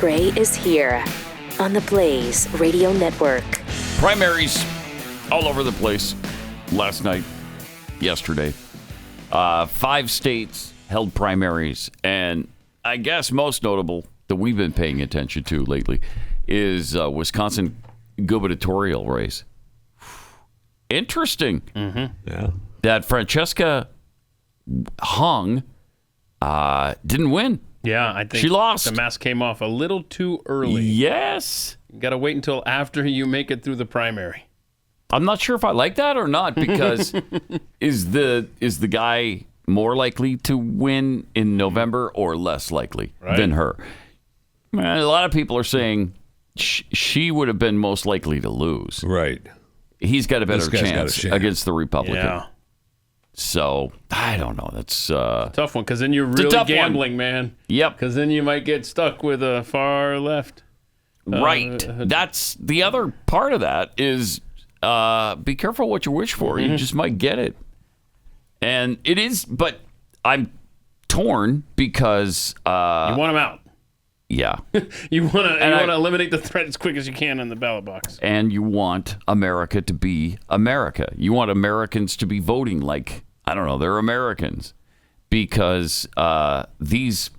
Gray is here on the Blaze Radio Network. Primaries all over the place last night, yesterday. 5 states held primaries, and I guess most notable that we've been paying attention to lately is Wisconsin gubernatorial race. Interesting. Yeah. That Francesca Hong didn't win. Yeah, I think she lost. The mask came off a little too early. Yes. You got to wait until after you make it through the primary. I'm not sure if I like that or not, because is the guy more likely to win in November or less likely than her? A lot of people are saying she would have been most likely to lose. Right. He's got a better chance against the Republican. Yeah. So, I don't know. That's tough one, because then you're really gambling, man. Yep. Because then you might get stuck with a far left. Right. That's the other part of that is be careful what you wish for. You just might get it. And it is, but I'm torn because... you want him out. Yeah. you want to eliminate the threat as quick as you can in the ballot box. And you want America to be America. You want Americans to be voting like, I don't know, they're Americans. Because these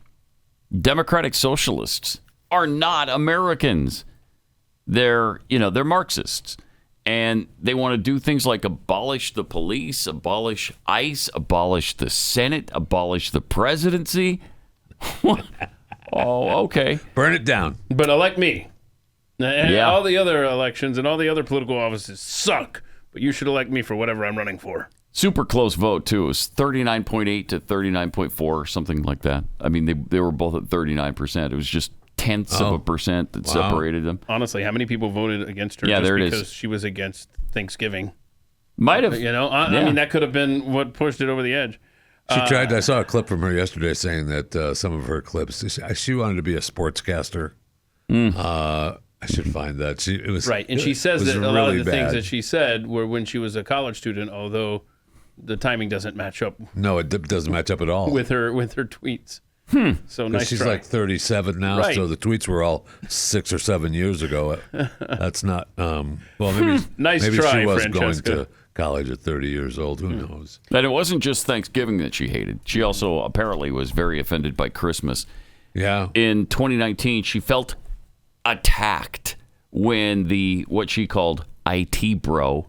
Democratic Socialists are not Americans. They're Marxists. And they want to do things like abolish the police, abolish ICE, abolish the Senate, abolish the presidency. Oh, okay. Burn it down. But elect me. And all the other elections and all the other political offices suck. But you should elect me for whatever I'm running for. Super close vote, too. It was 39.8 to 39.4, something like that. I mean, they were both at 39%. It was just tenths of a percent that separated them. Honestly, how many people voted against her just because she was against Thanksgiving? Might have. I mean, that could have been what pushed it over the edge. She tried. I saw a clip from her yesterday saying that some of her clips, she wanted to be a sportscaster. I should find that. It was right, and she says that a lot of the things that she said were when she was a college student, although the timing doesn't match up. No, it doesn't match up at all with her tweets. So nice. She's try. like 37 now, right. So the tweets were all 6 or 7 years ago. That's not. Well, maybe nice maybe try, she was Francesca. going to college at 30 years old. Who knows? And it wasn't just Thanksgiving that she hated. She also apparently was very offended by Christmas. Yeah. In 2019, she felt attacked when what she called IT bro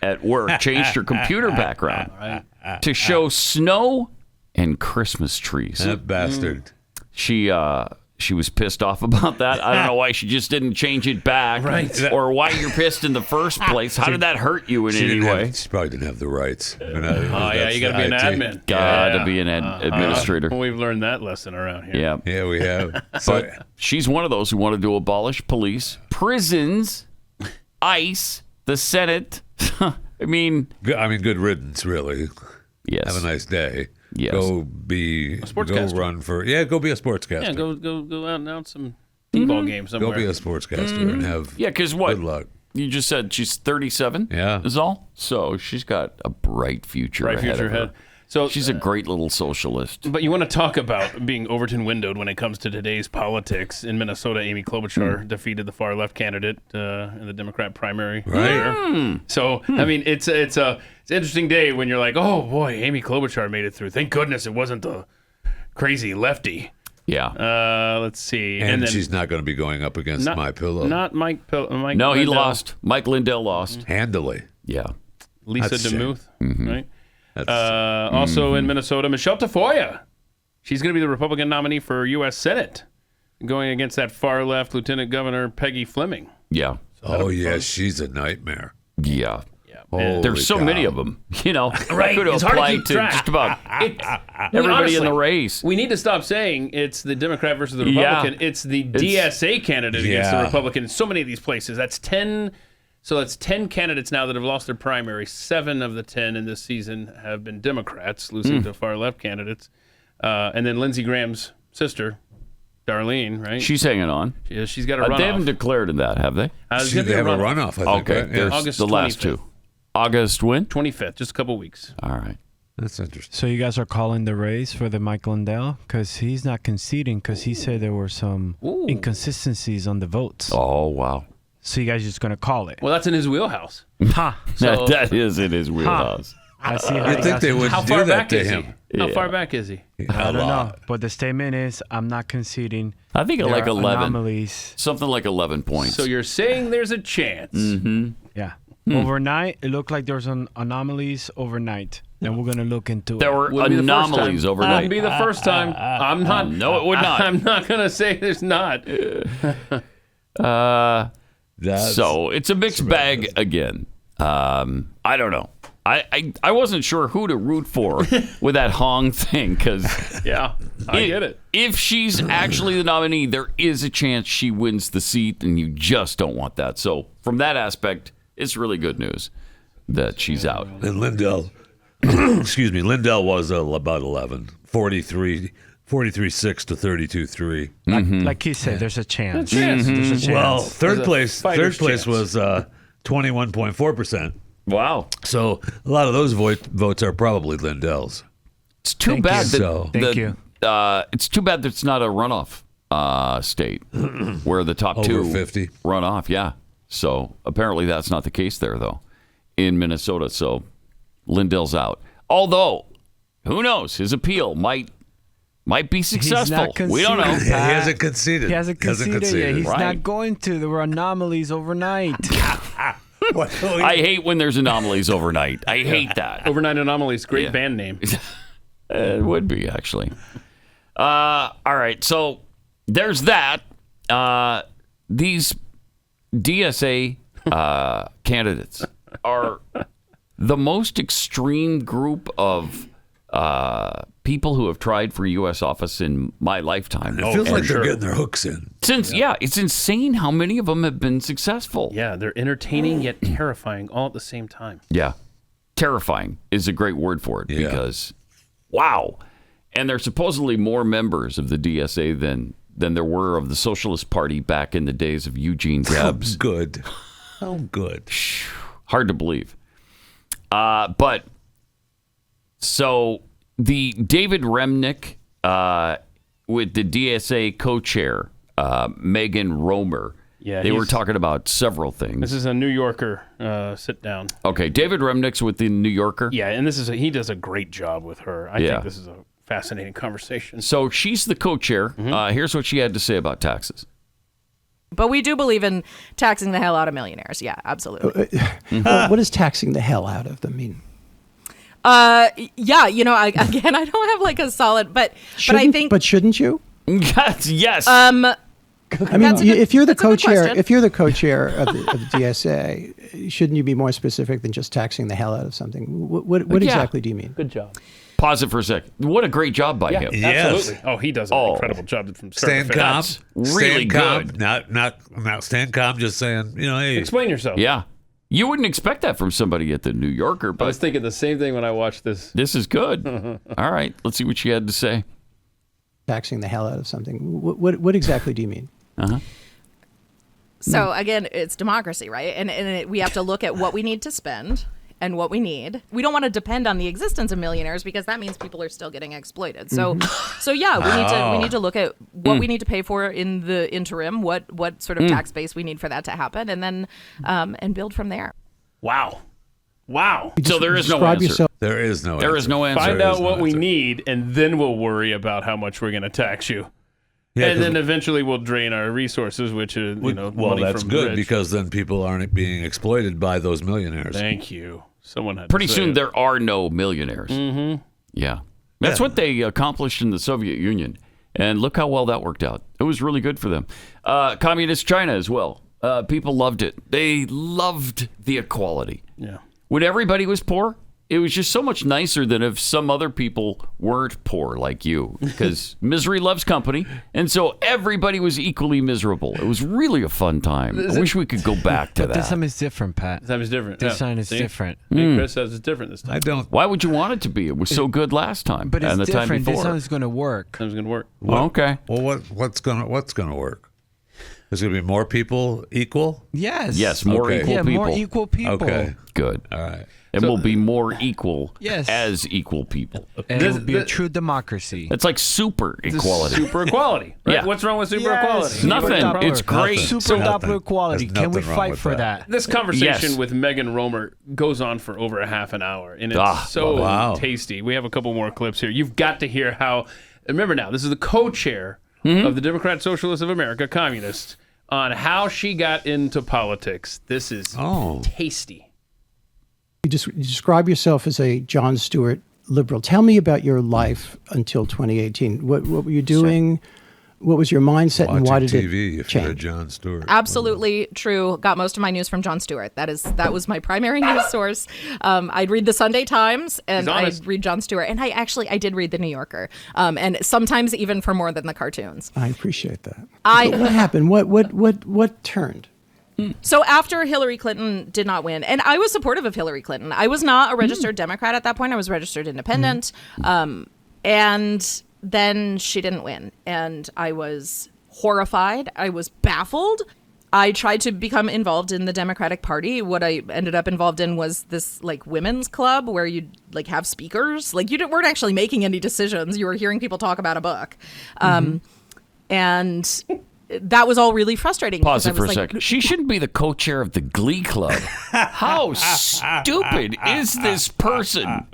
at work changed her computer background to show snow and Christmas trees. That bastard. She was pissed off about that. I don't know why she just didn't change it back. Right. Or why you're pissed in the first place. How did that hurt you in any way? She probably didn't have the rights. You got to be an admin. Got to be an administrator. We've learned that lesson around here. Yeah. Yeah, we have. But she's one of those who wanted to abolish police, prisons, ICE, the Senate. I mean, good riddance, really. Yes. Have a nice day. Yes. Go be a sportscaster. Go run for go be a sportscaster. Yeah, go out and announce some t-ball games somewhere. Go be a sportscaster and have because what? Good luck. You just said she's 37. Yeah, is all. So she's got a bright future. Ahead. So she's a great little socialist. But you want to talk about being Overton windowed when it comes to today's politics. In Minnesota, Amy Klobuchar defeated the far left candidate in the Democrat primary. Right. So I mean, it's an interesting day when you're like, oh boy, Amy Klobuchar made it through. Thank goodness it wasn't the crazy lefty. Yeah. Let's see. And then, she's not going to be going up against My Pillow. Not Mike Pillow. No, he lost. Mike Lindell lost. Handily. Yeah. Lisa DeMuth, right? Also in Minnesota, Michelle Tafoya. She's going to be the Republican nominee for U.S. Senate, going against that far left Lieutenant Governor Peggy Fleming. Yeah. So she's a nightmare. Yeah. There's so many of them. Right. Could it's apply hard to track. just about everybody in the race. We need to stop saying it's the Democrat versus the Republican. Yeah. It's the DSA candidate against the Republican in so many of these places. That's 10. So that's 10 candidates now that have lost their primary. 7 of the 10 in this season have been Democrats, losing to far-left candidates. And then Lindsey Graham's sister, Darlene, right? She's hanging on. She's got a runoff. They haven't declared that, have they? They have a runoff, I think. Okay, right? there's August the last 25th. 2. August when? 25th, just a couple weeks. All right. That's interesting. So you guys are calling the race for the Mike Lindell? Because he's not conceding because he said there were some inconsistencies on the votes. Oh, wow. So you guys just going to call it? Well, that's in his wheelhouse. Ha! So, that is in his wheelhouse. I see how You'd think they would how do far that back to is him. he? How far back is he? I don't know. But the statement is, I'm not conceding. I think There like are 11. anomalies. Something like 11 points. So you're saying there's a chance. Yeah. Overnight, it looked like there was an anomalies overnight. And we're going to look into there it. were Wouldn't be the first anomalies time. overnight. Wouldn't be the first time. I'm not. No, it would not. I'm not going to say there's not. So it's a mixed bag again. I don't know. I wasn't sure who to root for with that Hong thing because Yeah, I get it. If she's actually the nominee, there is a chance she wins the seat, and you just don't want that. So from that aspect, it's really good news that she's out. And Lindell, excuse me, Lindell was about 11, 43-6 to 32-3. Like he said, there's a chance. Chance. There's a chance. Well, third There's a place fighter's chance. was 21.4%. Wow. So a lot of those votes are probably Lindell's. It's too Thank bad you. that Thank you. It's too bad that it's not a runoff state where the top Over two 50. run off. Yeah. So apparently that's not the case there though in Minnesota. So Lindell's out. Although, who knows? His appeal might be successful. We don't know. conceding. He hasn't conceded. He hasn't conceded yet. He's Right. not going to. There were anomalies overnight. I hate when there's anomalies overnight. I hate that. Overnight Anomalies, great band name. It would be, actually. All right, so there's that. These DSA candidates are the most extreme group of people who have tried for U.S. office in my lifetime. It feels like sure. they're getting their hooks in. It's insane how many of them have been successful. Yeah, they're entertaining yet terrifying all at the same time. Yeah. Terrifying is a great word for it because, wow. And there's supposedly more members of the DSA than there were of the Socialist Party back in the days of Eugene Debs. Good. Oh, good. Hard to believe. But so the David Remnick with the DSA co-chair, Megan Romer, they were talking about several things. This is a New Yorker sit down. Okay, David Remnick's with the New Yorker. Yeah, and he does a great job with her. I think this is a fascinating conversation. So she's the co-chair. Here's what she had to say about taxes. But we do believe in taxing the hell out of millionaires. Yeah, absolutely. What does taxing the hell out of them mean? Yeah, I don't have like a solid, but I think. But shouldn't you? Yes. I mean, if you're the that's a good co-chair, question. if you're the co-chair of the DSA, shouldn't you be more specific than just taxing the hell out of something? What exactly do you mean? Good job. Pause it for a sec. What a great job by him. Absolutely. Oh, he does an incredible job from start Stand to finish. calm. That's really Stand calm. good. Not stand calm. Just saying, hey. Explain yourself. Yeah. You wouldn't expect that from somebody at the New Yorker, I but was thinking the same thing when I watched this. this is good. All right. Let's see what she had to say. Taxing the hell out of something. What exactly do you mean? So again, it's democracy, right? And we have to look at what we need to spend and what we need. We don't want to depend on the existence of millionaires because that means people are still getting exploited. So we need to look at what we need to pay for in the interim, what sort of tax base we need for that to happen, and then and build from there. Wow. So there is no Describe answer. yourself. There is no answer. There is no answer. Find There out is no what we answer. need, and then we'll worry about how much we're going to tax you. Yeah, and 'cause- then eventually we'll drain our resources, which is well, money that's from good rich. because then people aren't being exploited by those millionaires. Thank you. Someone had Pretty to say soon it. there are no millionaires. Mm-hmm. Yeah. That's what they accomplished in the Soviet Union. And look how well that worked out. It was really good for them. Communist China as well. People loved it. They loved the equality. Yeah. When everybody was poor, it was just so much nicer than if some other people weren't poor like you, because misery loves company, and so everybody was equally miserable. It was really a fun time. I wish we could go back to This that. time is different, Pat. This time is different. This time is See? different. Hey, Chris says it's different this time. I don't. Why would you want it to be? It was so good last time, But it's and the time different. This before. time is going to work. Time's going to work. Okay. Well, what's gonna work? There's going to be more people equal? Yes. Yes, more Okay. equal Yeah, people. more equal people. Okay. Good. All right. And we'll be more equal Yes. as equal people. And it will be a true democracy. It's like super equality. Super equality. Right? Yeah. What's wrong with super equality? Nothing. It's great. Super Nothing. Doppler equality. There's Can we nothing wrong fight with for that. This conversation Yes. with Megan Romer goes on for over a half an hour, and it's Ah, so wow. tasty. We have a couple more clips here. You've got to hear how. Remember now, this is the co-chair of the Democratic Socialist of America, communist, on how she got into politics. This is tasty. You describe yourself as a Jon Stewart liberal. Tell me about your life until 2018. What were you doing? What was your mindset, and why did TV it if you're change? Jon Stewart. Absolutely true. Got most of my news from Jon Stewart. That was my primary news source. I'd read the Sunday Times and I'd read Jon Stewart, and I did read the New Yorker, and sometimes even for more than the cartoons. I appreciate that. But what happened? What turned? So after Hillary Clinton did not win, and I was supportive of Hillary Clinton. I was not a registered Democrat at that point. I was registered independent, and then she didn't win, and I was horrified. I was baffled. I tried to become involved in the Democratic Party. What I ended up involved in was this like women's club where you'd like have speakers. Like you weren't actually making any decisions. You were hearing people talk about a book. And that was all really frustrating. Pause it for a like, second. She shouldn't be the co-chair of the Glee Club. How stupid is this person?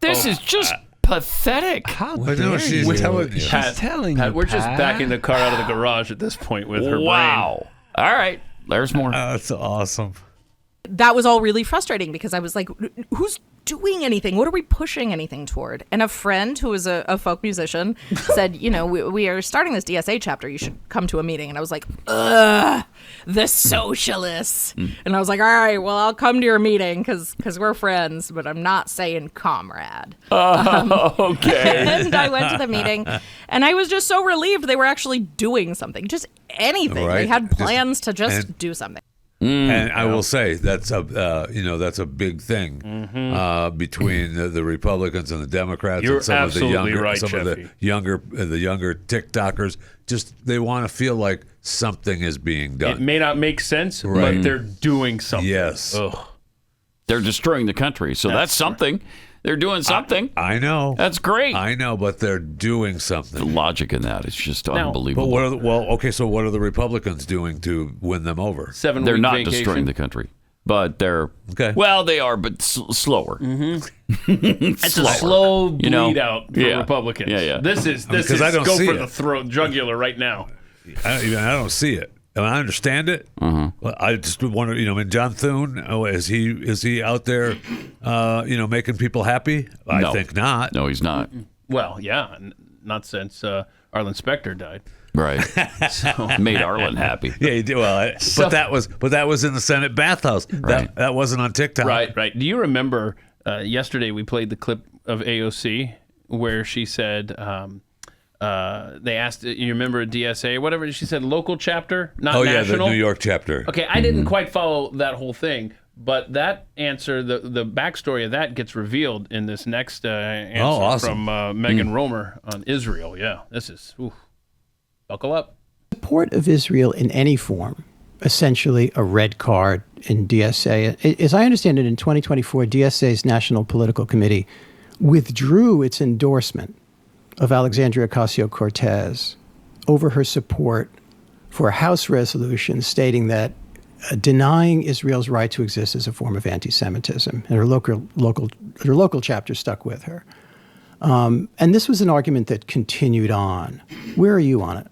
This is just pathetic. How Well, dare no, she's you? telling you. She's telling Pat, you, we're just Pat. backing the car out of the garage at this point with her brain. Wow. All right. There's more. That's awesome. that was all really frustrating because I was like, who's doing anything? What are we pushing anything toward? And a friend who was a folk musician said, you know, we are starting this DSA chapter. You should come to a meeting. And I was like, ugh, the socialists. And I was like, all right, well, I'll come to your meeting because we're friends, but I'm not saying comrade. Okay. And I went to the meeting and I was just so relieved they were actually doing something, just anything. Right. They had Just- plans to just and- do something. And I will say that's a that's a big thing between the Republicans and the Democrats. You're and some absolutely of the younger, right, some of Jeffy. the younger TikTokers. Just they want to feel like something is being It done. may not make sense, Right. but they're doing something. Yes. Ugh. They're destroying the country. So that's something. They're doing something. I know. That's great. I know, but they're doing The something. logic in that is just Now- unbelievable. But what are okay? So what are the Republicans doing to win them over? 7 They're week not vacation. destroying the country, but they're Okay. well, they are, but slower. It's a slow bleed You know? out for Yeah. Republicans. Yeah. This is 'cause I don't go see for it. the throat jugular right now. I don't see it. I mean, I understand it. Well, I just wonder, I mean, John Thune, is he out there, making people happy? I No. think not. No, he's not. Well, yeah, not since Arlen Specter died. Right. Made Arlen happy. Yeah, he did. Well, but that was in the Senate bathhouse. Right. That wasn't on TikTok. Right. Do you remember yesterday we played the clip of AOC where she said they asked, you remember DSA, whatever she said, local chapter, not Oh national? yeah, the New York chapter. Okay, I didn't quite follow that whole thing, but that answer, the backstory of that gets revealed in this next answer awesome. from Megan Romer on Israel. Yeah, this is, buckle up. Support of Israel in any form, essentially a red card in DSA. As I understand it, in 2024, DSA's National Political Committee withdrew its endorsement of Alexandria Ocasio-Cortez over her support for a House resolution stating that denying Israel's right to exist is a form of anti-Semitism, and her local chapter stuck with her. And this was an argument that continued on. Where are you on it?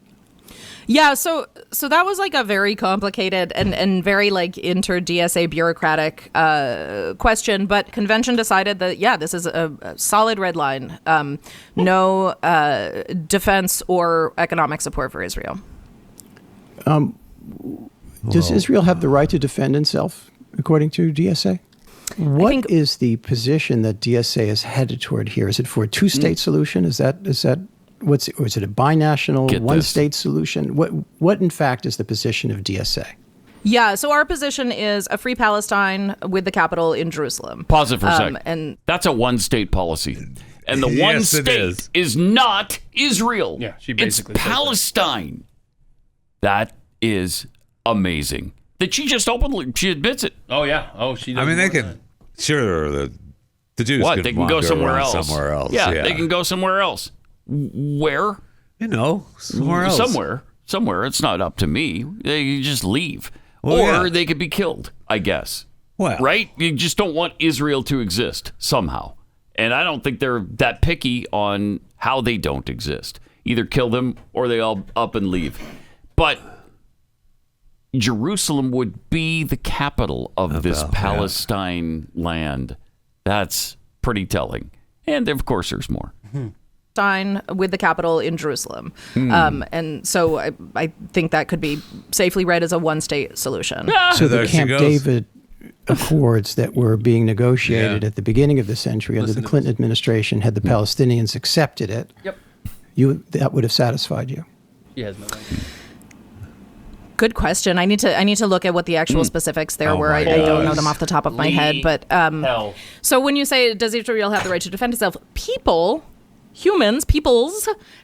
Yeah, so that was like a very complicated and very like inter-DSA bureaucratic question, but convention decided that, yeah, this is a solid red line. No defense or economic support for Israel. Does Israel have the right to defend itself, according to DSA? What is the position that DSA is headed toward here? Is it for a two-state solution? Is that or is it a binational one-state solution? What in fact is the position of DSA? Yeah, so our position is a free Palestine with the capital in Jerusalem. Pause it for a second. And that's a one-state policy. And the one Yes, it state is not Israel. Yeah, she basically it's says that. Palestine. That is amazing. That she just openly, she admits it. Oh, yeah. Oh, she does. I mean, they can, sure, the Jews What? can They can go somewhere else. Somewhere else. Yeah, they can go somewhere else. Where? Somewhere else. Somewhere. It's not up to me. They can just leave. Well, or they could be killed, I guess. Well. Right? You just don't want Israel to exist somehow. And I don't think they're that picky on how they don't exist. Either kill them or they all up and leave. But Jerusalem would be the capital of this Palestine land. That's pretty telling. And of course, there's more. With the capital in Jerusalem. And so I think that could be safely read as a one-state solution. So the Camp David Accords that were being negotiated at the beginning of the century under the Clinton administration, had the Palestinians accepted it, that would have satisfied you. Yeah. Good question. I need to look at what the actual specifics there were. I don't know them off the top of my head. But so when you say, does Israel have the right to defend itself? Peoples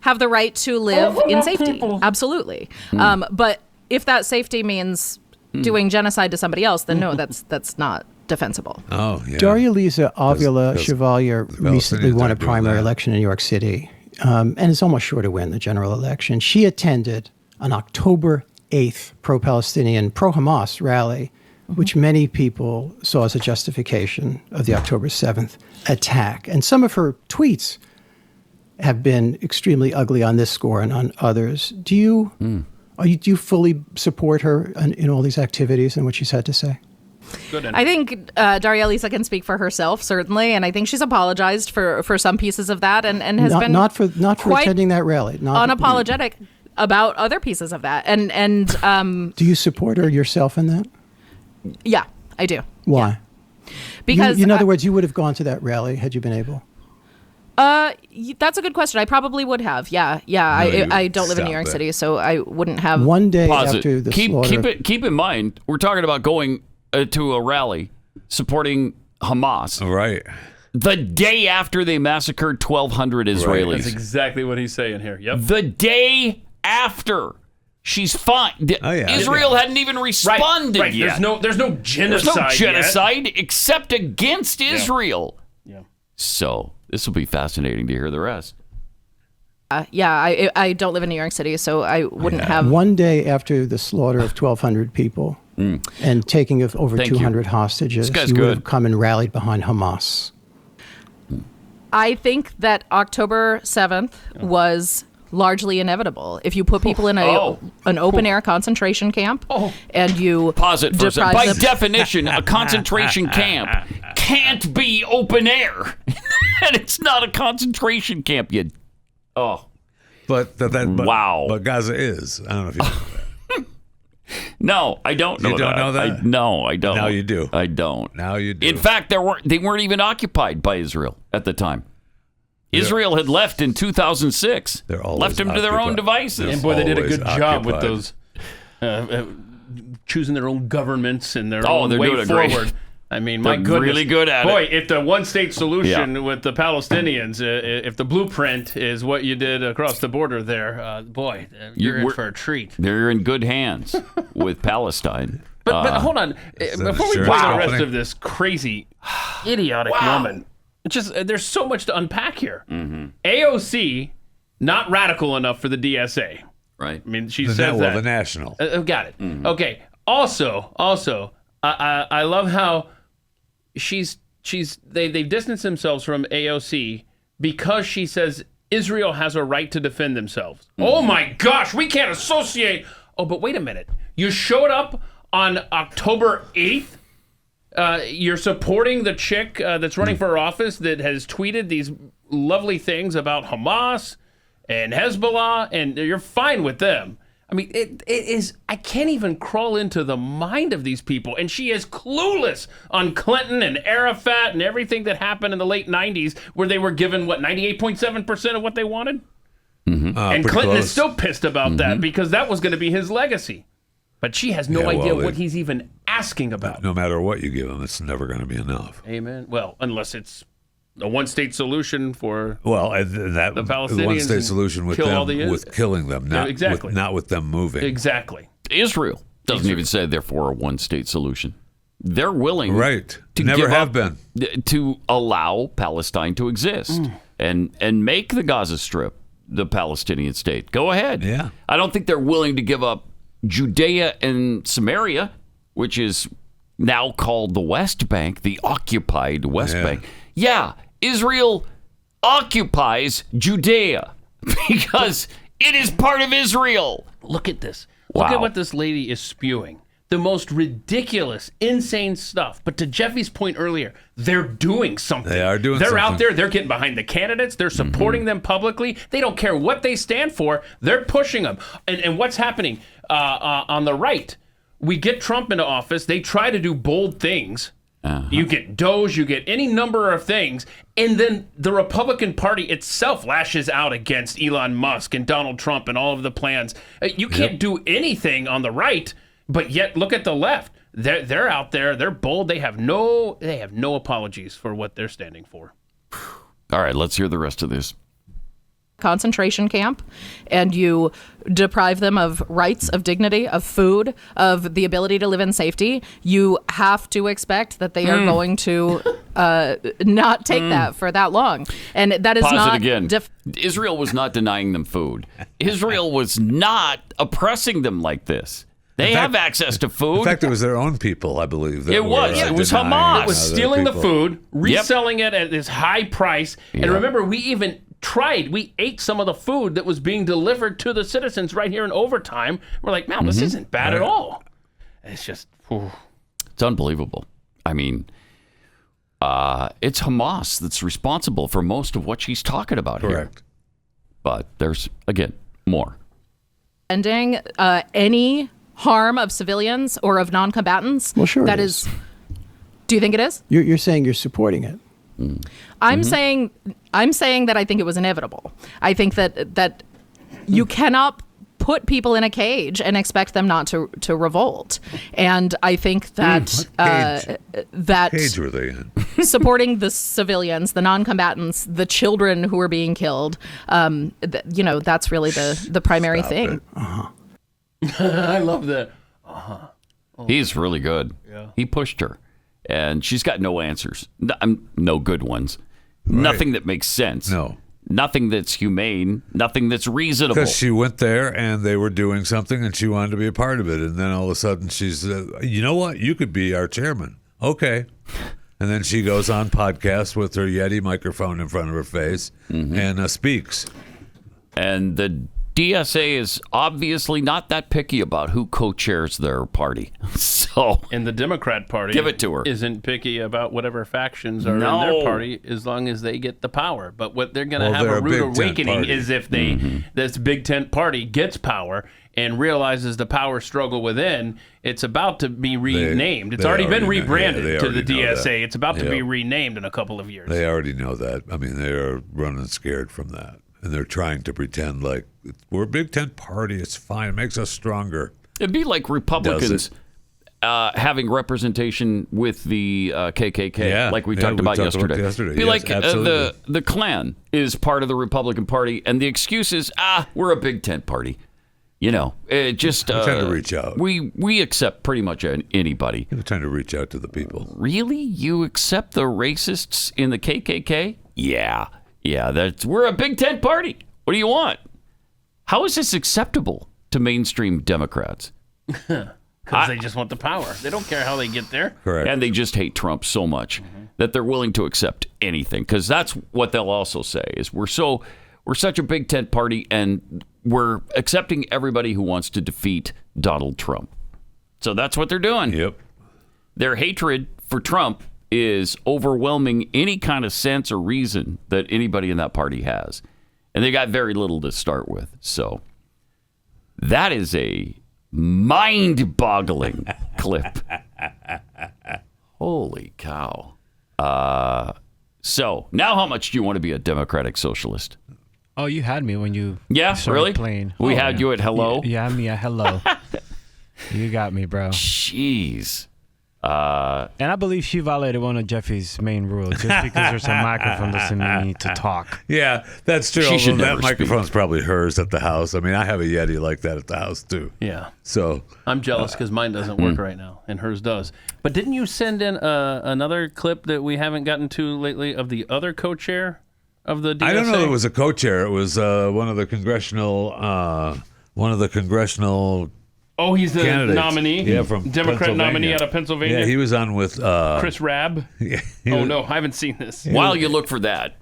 have the right to live in safety. Absolutely. But if that safety means doing genocide to somebody else, then no, that's not defensible. Oh, yeah. Daria Lisa Avila Chevalier recently won a primary election in New York City, and is almost sure to win the general election. She attended an October 8th pro-Palestinian, pro-Hamas rally, which many people saw as a justification of the October 7th attack. And some of her tweets have been extremely ugly on this score and on others. Do you fully support her in all these activities and what she's had to say? I think Daria Lisa can speak for herself, certainly, and I think she's apologized for some pieces of that, and has been not for attending that rally, unapologetic about other pieces of that. And do you support her yourself in that? Yeah, I do. Why? Yeah. Because in other words, you would have gone to that rally had you been able. That's a good question. I probably would have. Yeah. I don't live in New York City, so I wouldn't have. One day after the slaughter. Keep in mind, we're talking about going to a rally supporting Hamas. Right. The day after they massacred 1,200 Israelis. That's exactly what he's saying here. Yep. The day after. She's fine. Israel hadn't even responded yet. There's no genocide. There's no genocide except against Israel. Yeah. So this will be fascinating to hear the rest. I don't live in New York City, so I wouldn't have. One day after the slaughter of 1,200 people and taking of over 200 hostages, you would have come and rallied behind Hamas. I think that October 7th was largely inevitable. If you put people in an open-air concentration camp and you pause it for a second. By definition, a concentration camp can't be open air. And it's not a concentration camp yet. But Gaza is. I don't know if you know that. No, I don't know that. You don't know that? No, I don't. Now you do. I don't. Now you do. In fact, they weren't even occupied by Israel at the time. Israel had left in 2006. Left them to their own devices. And boy, they did a good job with those choosing their own governments and their own way forward. I mean, my goodness. Really good at it. Boy, if the one-state solution with the Palestinians, if the blueprint is what you did across the border there, you're in for a treat. They're in good hands with Palestine. But hold on. Before we play the rest of this crazy, idiotic woman, it's just there's so much to unpack here. AOC, not radical enough for the DSA. Right. I mean, she says that. The national. Got it. Okay. Also, I love how they've distanced themselves from AOC because she says Israel has a right to defend themselves. Oh my gosh, we can't associate. Oh, but wait a minute. You showed up on October 8th. You're supporting the chick that's running for office that has tweeted these lovely things about Hamas and Hezbollah, and you're fine with them. I mean, it is, I can't even crawl into the mind of these people. And she is clueless on Clinton and Arafat and everything that happened in the late 90s where they were given, 98.7% of what they wanted? And Clinton is still pissed about that because that was going to be his legacy. But she has no idea what he's even asking about. No matter what you give him, it's never going to be enough. Amen. Well, unless it's a one-state solution for the Palestinians. One-state solution with them, with killing them, not with them moving. Exactly. Israel doesn't even say they're for a one-state solution. They're willing to never have been to allow Palestine to exist and make the Gaza Strip the Palestinian state. Go ahead. Yeah. I don't think they're willing to give up Judea and Samaria, which is now called the West Bank, the occupied West Bank. Yeah, Israel occupies Judea because it is part of Israel. Look at this. Wow. Look at what this lady is spewing. The most ridiculous, insane stuff. But to Jeffy's point earlier, they're doing something. They are doing something. They're out there. They're getting behind the candidates. They're supporting them publicly. They don't care what they stand for. They're pushing them. And what's happening on the right? We get Trump into office. They try to do bold things. You get Doge, you get any number of things, and then the Republican Party itself lashes out against Elon Musk and Donald Trump and all of the plans. You can't do anything on the right, but yet look at the left. They're out there. They're bold. They have no apologies for what they're standing for. All right, let's hear the rest of this. Concentration camp, and you deprive them of rights, of dignity, of food, of the ability to live in safety, you have to expect that they are going to not take that for that long. And that is Pause not... it again. Israel was not denying them food. Israel was not oppressing them like this. They have access to food. In fact, it was their own people, I believe. It was Hamas. It was stealing the food, reselling it at this high price. And remember, we ate some of the food that was being delivered to the citizens right here in overtime. We're like, man, this isn't bad at all. It's just, it's unbelievable. I mean, it's Hamas that's responsible for most of what she's talking about here. Correct. But there's, again, more. Ending any harm of civilians or of non-combatants. Well, sure. That is. Do you think it is? You're saying you're supporting it. I'm saying that I think it was inevitable. I think that you cannot put people in a cage and expect them not to revolt. And I think that that cage were they in? supporting the civilians, the non-combatants, the children who are being killed, that's really the primary thing. I love that. He's really good. Yeah. He pushed her. And she's got no answers. No good ones. Right. Nothing that makes sense. No. Nothing that's humane. Nothing that's reasonable. Because she went there and they were doing something and she wanted to be a part of it. And then all of a sudden she's, you know what? You could be our chairman. Okay. And then she goes on podcast with her Yeti microphone in front of her face and speaks. And the DSA is obviously not that picky about who co-chairs their party. So, and the Democrat Party give it to her. Isn't picky about whatever factions are in their party as long as they get the power. But what they're going to have a rude awakening is if this Big Tent party gets power and realizes the power struggle within, it's about to be renamed. It's already been rebranded to the DSA. It's about to be renamed in a couple of years. They already know that. I mean, they are running scared from that. And they're trying to pretend like we're a Big Tent party. It's fine. It makes us stronger. It'd be like Republicans having representation with the KKK, like we talked about yesterday. Be like the Klan is part of the Republican Party, and the excuse is, we're a Big Tent party. You know, it just we're trying to reach out. We accept pretty much anybody. We're trying to reach out to the people. Really, you accept the racists in the KKK? Yeah. We're a Big Tent party. What do you want? How is this acceptable to mainstream Democrats? Because they just want the power. They don't care how they get there. Correct. And they just hate Trump so much that they're willing to accept anything. Because that's what they'll also say is we're such a Big Tent party and we're accepting everybody who wants to defeat Donald Trump. So that's what they're doing. Yep. Their hatred for Trump is overwhelming any kind of sense or reason that anybody in that party has. And they got very little to start with. So that is a mind-boggling clip. Holy cow. So now how much do you want to be a Democratic Socialist? Oh, you had me when you really? Playing. We had you at hello? You had me at hello. You got me, bro. Jeez. And I believe she violated one of Jeffy's main rules just because there's a microphone doesn't mean you need to talk. Yeah, that's true. She should Although never that microphone's probably hers at the house. I mean, I have a Yeti like that at the house too. Yeah. So I'm jealous because mine doesn't work right now, and hers does. But didn't you send in another clip that we haven't gotten to lately of the other co-chair of the DSA? I don't know. It was a co-chair. It was one of the congressional. Oh, he's the candidates. nominee? Yeah, from Democrat nominee Pennsylvania. out of Pennsylvania? Yeah, he was on with... Chris Rabb? Yeah, no, I haven't seen this. While you look for that,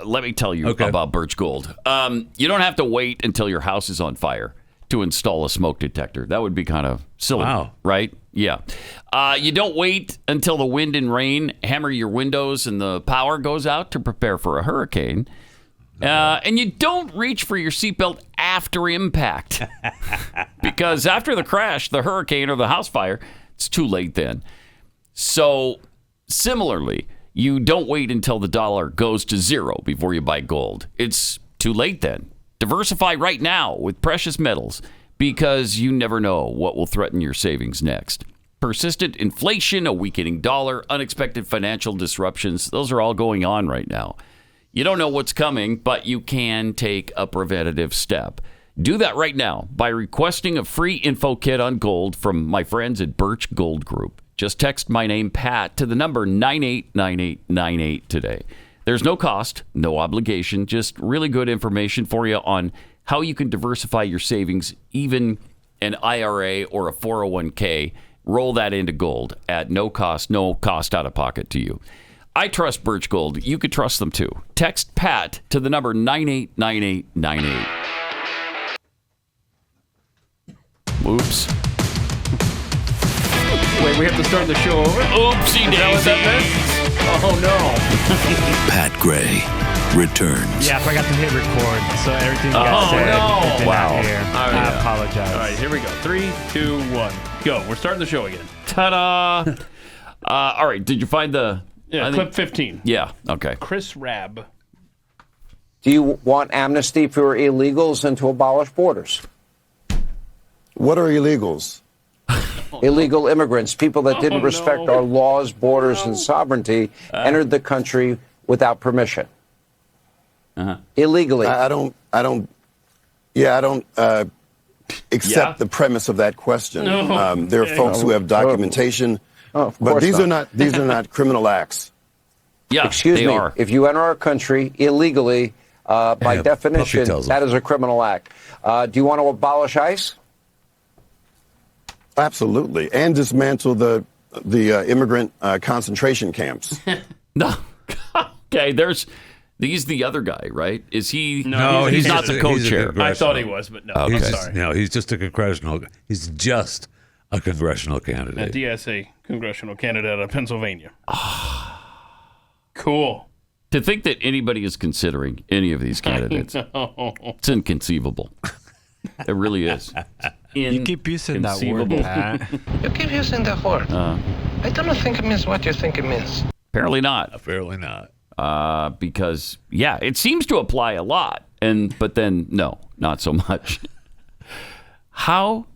let me tell you about Birch Gold. You don't have to wait until your house is on fire to install a smoke detector. That would be kind of silly, right? Yeah. You don't wait until the wind and rain hammer your windows and the power goes out to prepare for a hurricane. And you don't reach for your seatbelt after impact because after the crash, the hurricane or the house fire, it's too late then. So similarly, you don't wait until the dollar goes to zero before you buy gold. It's too late then. Diversify right now with precious metals because you never know what will threaten your savings next. Persistent inflation, a weakening dollar, unexpected financial disruptions, those are all going on right now. You don't know what's coming, but you can take a preventative step. Do that right now by requesting a free info kit on gold from my friends at Birch Gold Group. Just text my name, Pat, to the number 989898 today. There's no cost, no obligation, just really good information for you on how you can diversify your savings, even an IRA or a 401k. Roll that into gold at no cost out of pocket to you. I trust Birch Gold. You could trust them too. Text Pat to the number 989898. Oops. Wait, we have to start the show over? Oopsie daisy. Oh, no. Pat Gray returns. Yeah, I forgot to hit record, so everything you guys said, no. it did Wow. not hear. I apologize. All right, here we go. 3, 2, 1, go. We're starting the show again. Ta-da. All right, did you find the... Yeah, clip 15. Yeah, okay. Chris Rabb. Do you want amnesty for illegals and to abolish borders? What are illegals? Illegal immigrants, people that didn't respect our laws, borders, and sovereignty, entered the country without permission. Illegally. I don't accept the premise of that question. There are folks who have documentation, but these are not criminal acts. Yeah, Excuse they me. are. If you enter our country illegally, by definition, that is a criminal act. Do you want to abolish ICE? Absolutely, and dismantle the immigrant concentration camps. No. Okay, he's the other guy, right? Is he? No, he's not the co-chair. I thought he was, but no. Okay. He's just a congressional. He's just a congressional candidate. A DSA congressional candidate out of Pennsylvania. Cool. To think that anybody is considering any of these candidates, it's inconceivable. It really is. You keep using that word, Pat. You keep using that word. I don't think it means what you think it means. Apparently not. Apparently not. Because, yeah, it seems to apply a lot. But then, no, not so much. How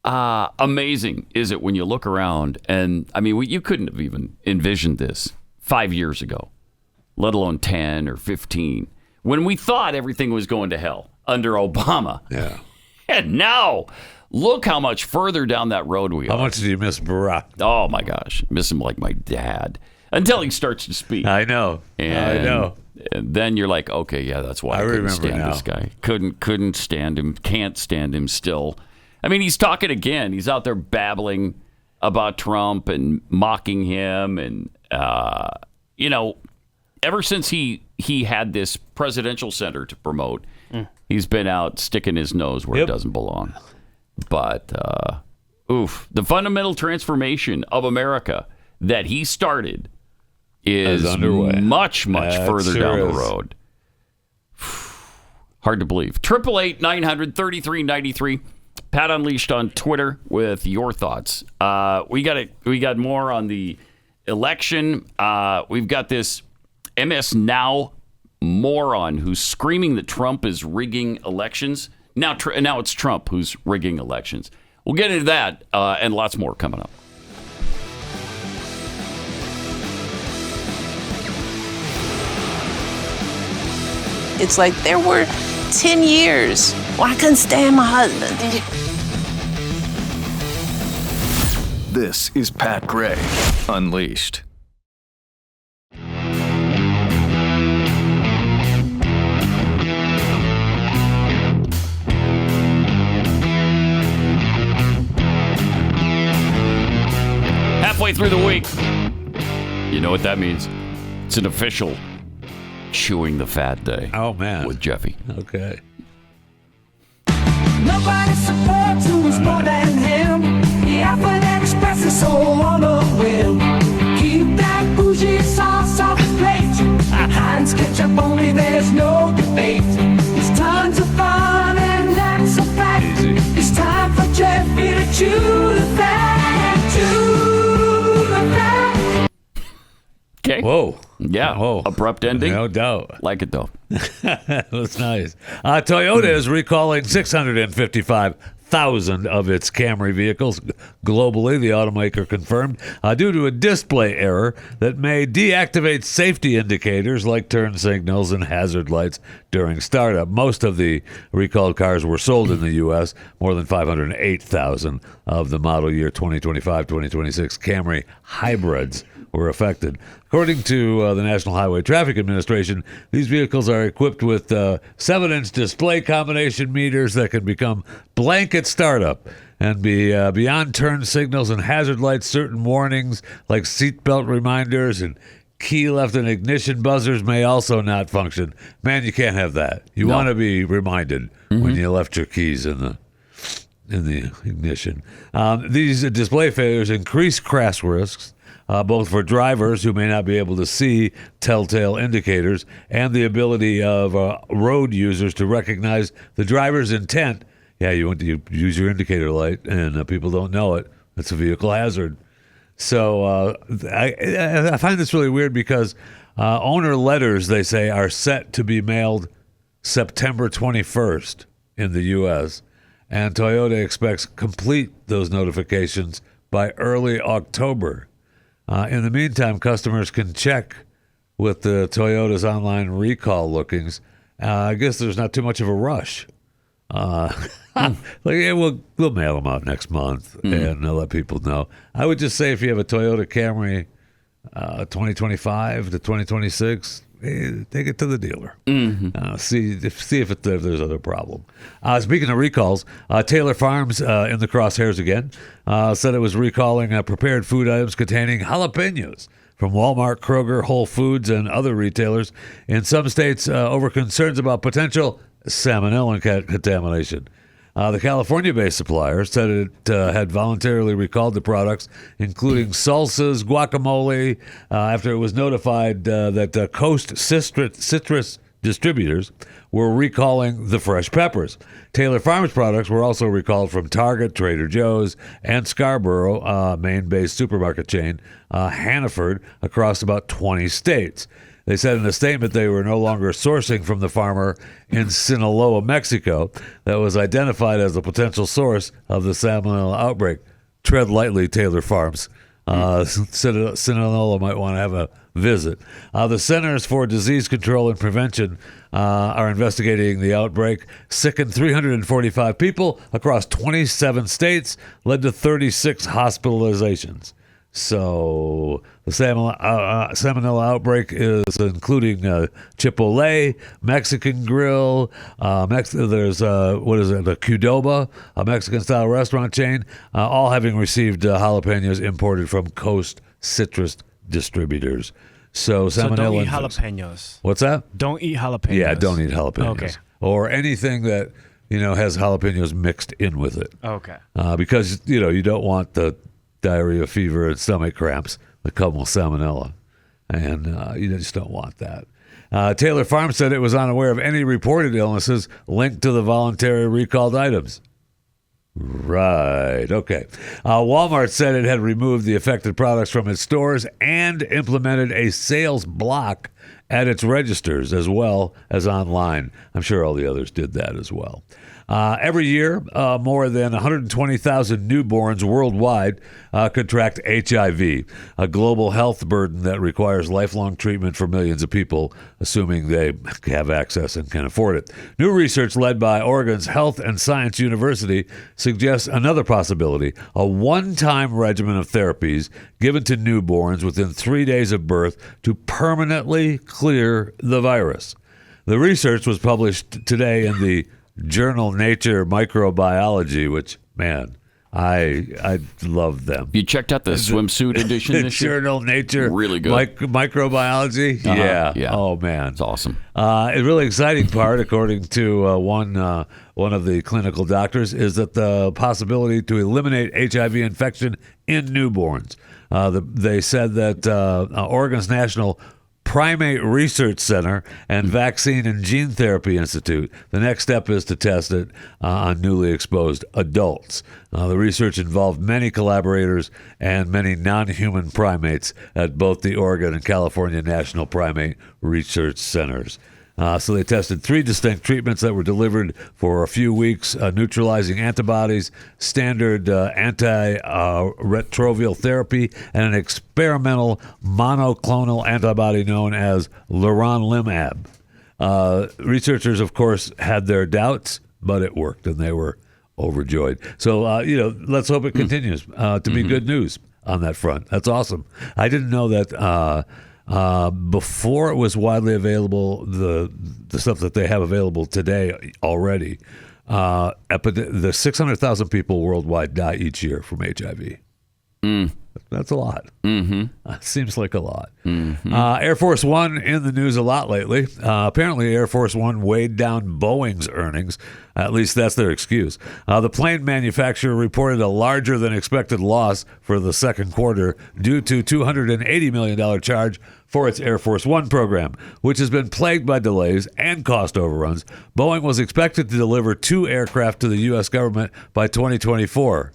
amazing is it when you look around and, I mean, you couldn't have even envisioned this 5 years ago, let alone 10 or 15, when we thought everything was going to hell under Obama. Yeah. And now, look how much further down that road we are. How much do you miss Barack? Oh, my gosh. Miss him like my dad. Until he starts to speak. I know. And then you're like, okay, yeah, that's why I couldn't stand this guy. Couldn't stand him. Can't stand him still. I mean, he's talking again. He's out there babbling about Trump and mocking him. And, ever since he had this presidential center to promote, he's been out sticking his nose where it doesn't belong. But, the fundamental transformation of America that he started is underway. much further down the road. Hard to believe. 888-900-3393. Pat Unleashed on Twitter with your thoughts. We got more on the election. We've got this MS Now moron who's screaming that Trump is rigging elections. Now it's Trump who's rigging elections. We'll get into that and lots more coming up. It's like there were 10 years when I couldn't stand my husband. This is Pat Gray Unleashed. Halfway through the week. You know what that means? It's an official chewing the fat day. Oh, man. With Jeffy. Okay. Nobody supports who is more than him. The Apple Express is so on the whim. Keep that bougie sauce off the plate. Heinz ketchup only, there's no debate. It's tons of fun and that's a fact. It's time for Jeffy to chew the fat. Chew the fat. Okay. Whoa. Yeah. Whoa. Abrupt ending. No doubt. Like it, though. That's nice. Toyota is recalling 655,000 of its Camry vehicles globally, the automaker confirmed, due to a display error that may deactivate safety indicators like turn signals and hazard lights during startup. Most of the recalled cars were sold in the U.S. More than 508,000 of the model year 2025-2026 Camry hybrids were affected. According to the National Highway Traffic Administration, these vehicles are equipped with 7-inch display combination meters that can become blanket startup and be beyond turn signals and hazard lights. Certain warnings like seatbelt reminders and key left and ignition buzzers may also not function. Man, you can't have that. You want to be reminded when you left your keys in the ignition. These display failures increase crash risks, both for drivers who may not be able to see telltale indicators and the ability of road users to recognize the driver's intent. Yeah, you want to use your indicator light and people don't know it. It's a vehicle hazard. So I find this really weird because owner letters, they say, are set to be mailed September 21st in the U.S., and Toyota expects complete those notifications by early October. In the meantime, customers can check with the Toyota's online recall lookings. I guess there's not too much of a rush. We'll mail them out next month and let people know. I would just say if you have a Toyota Camry 2025 to 2026, take it to the dealer. See if there's other problem. Speaking of recalls, Taylor Farms in the crosshairs again, said it was recalling prepared food items containing jalapenos from Walmart, Kroger, Whole Foods, and other retailers in some states over concerns about potential salmonella contamination. The California-based supplier said it had voluntarily recalled the products, including salsas, guacamole, after it was notified that Coast Citrus distributors were recalling the fresh peppers. Taylor Farms products were also recalled from Target, Trader Joe's, and Scarborough, Maine-based supermarket chain, Hannaford, across about 20 states. They said in a statement they were no longer sourcing from the farmer in Sinaloa, Mexico, that was identified as a potential source of the salmonella outbreak. Tread lightly, Taylor Farms. Sinaloa might want to have a visit. The Centers for Disease Control and Prevention are investigating the outbreak. Sickened 345 people across 27 states, led to 36 hospitalizations. So the salmonella outbreak is including Chipotle, Mexican Grill, there's the Qdoba, a Mexican-style restaurant chain, all having received jalapenos imported from Coast Citrus distributors. So don't eat infants. jalapenos. What's that? Don't eat jalapenos. Yeah, don't eat jalapenos. Okay. Or anything that has jalapenos mixed in with it. Okay. Because you don't want the diarrhea, fever, and stomach cramps that come with salmonella. And you just don't want that. Taylor Farms said it was unaware of any reported illnesses linked to the voluntary recalled items. Right. Okay. Walmart said it had removed the affected products from its stores and implemented a sales block at its registers as well as online. I'm sure all the others did that as well. Every year, more than 120,000 newborns worldwide contract HIV, a global health burden that requires lifelong treatment for millions of people, assuming they have access and can afford it. New research led by Oregon's Health and Science University suggests another possibility: a one-time regimen of therapies given to newborns within 3 days of birth to permanently clear the virus. The research was published today in the journal Nature Microbiology, which, man, I love them. You checked out the swimsuit edition this year? Journal Nature. Really good. Microbiology. Yeah. Oh, man. It's awesome. A really exciting part, according to one of the clinical doctors, is that the possibility to eliminate HIV infection in newborns. They said that Oregon's National Primate Research Center and Vaccine and Gene Therapy Institute. The next step is to test it on newly exposed adults. The research involved many collaborators and many non-human primates at both the Oregon and California National Primate Research Centers. So they tested 3 distinct treatments that were delivered for a few weeks: neutralizing antibodies, standard antiretroviral therapy, and an experimental monoclonal antibody known as leronlimab. Researchers, of course, had their doubts, but it worked, and they were overjoyed. So, let's hope it continues to be good news on that front. That's awesome. I didn't know that... before it was widely available, the stuff that they have available today already, the 600,000 people worldwide die each year from HIV. That's a lot. Seems like a lot. Air Force One in the news a lot lately. Apparently, Air Force One weighed down Boeing's earnings. At least that's their excuse. The plane manufacturer reported a larger than expected loss for the second quarter due to $280 million charge for its Air Force One program, which has been plagued by delays and cost overruns. Boeing was expected to deliver 2 aircraft to the U.S. government by 2024.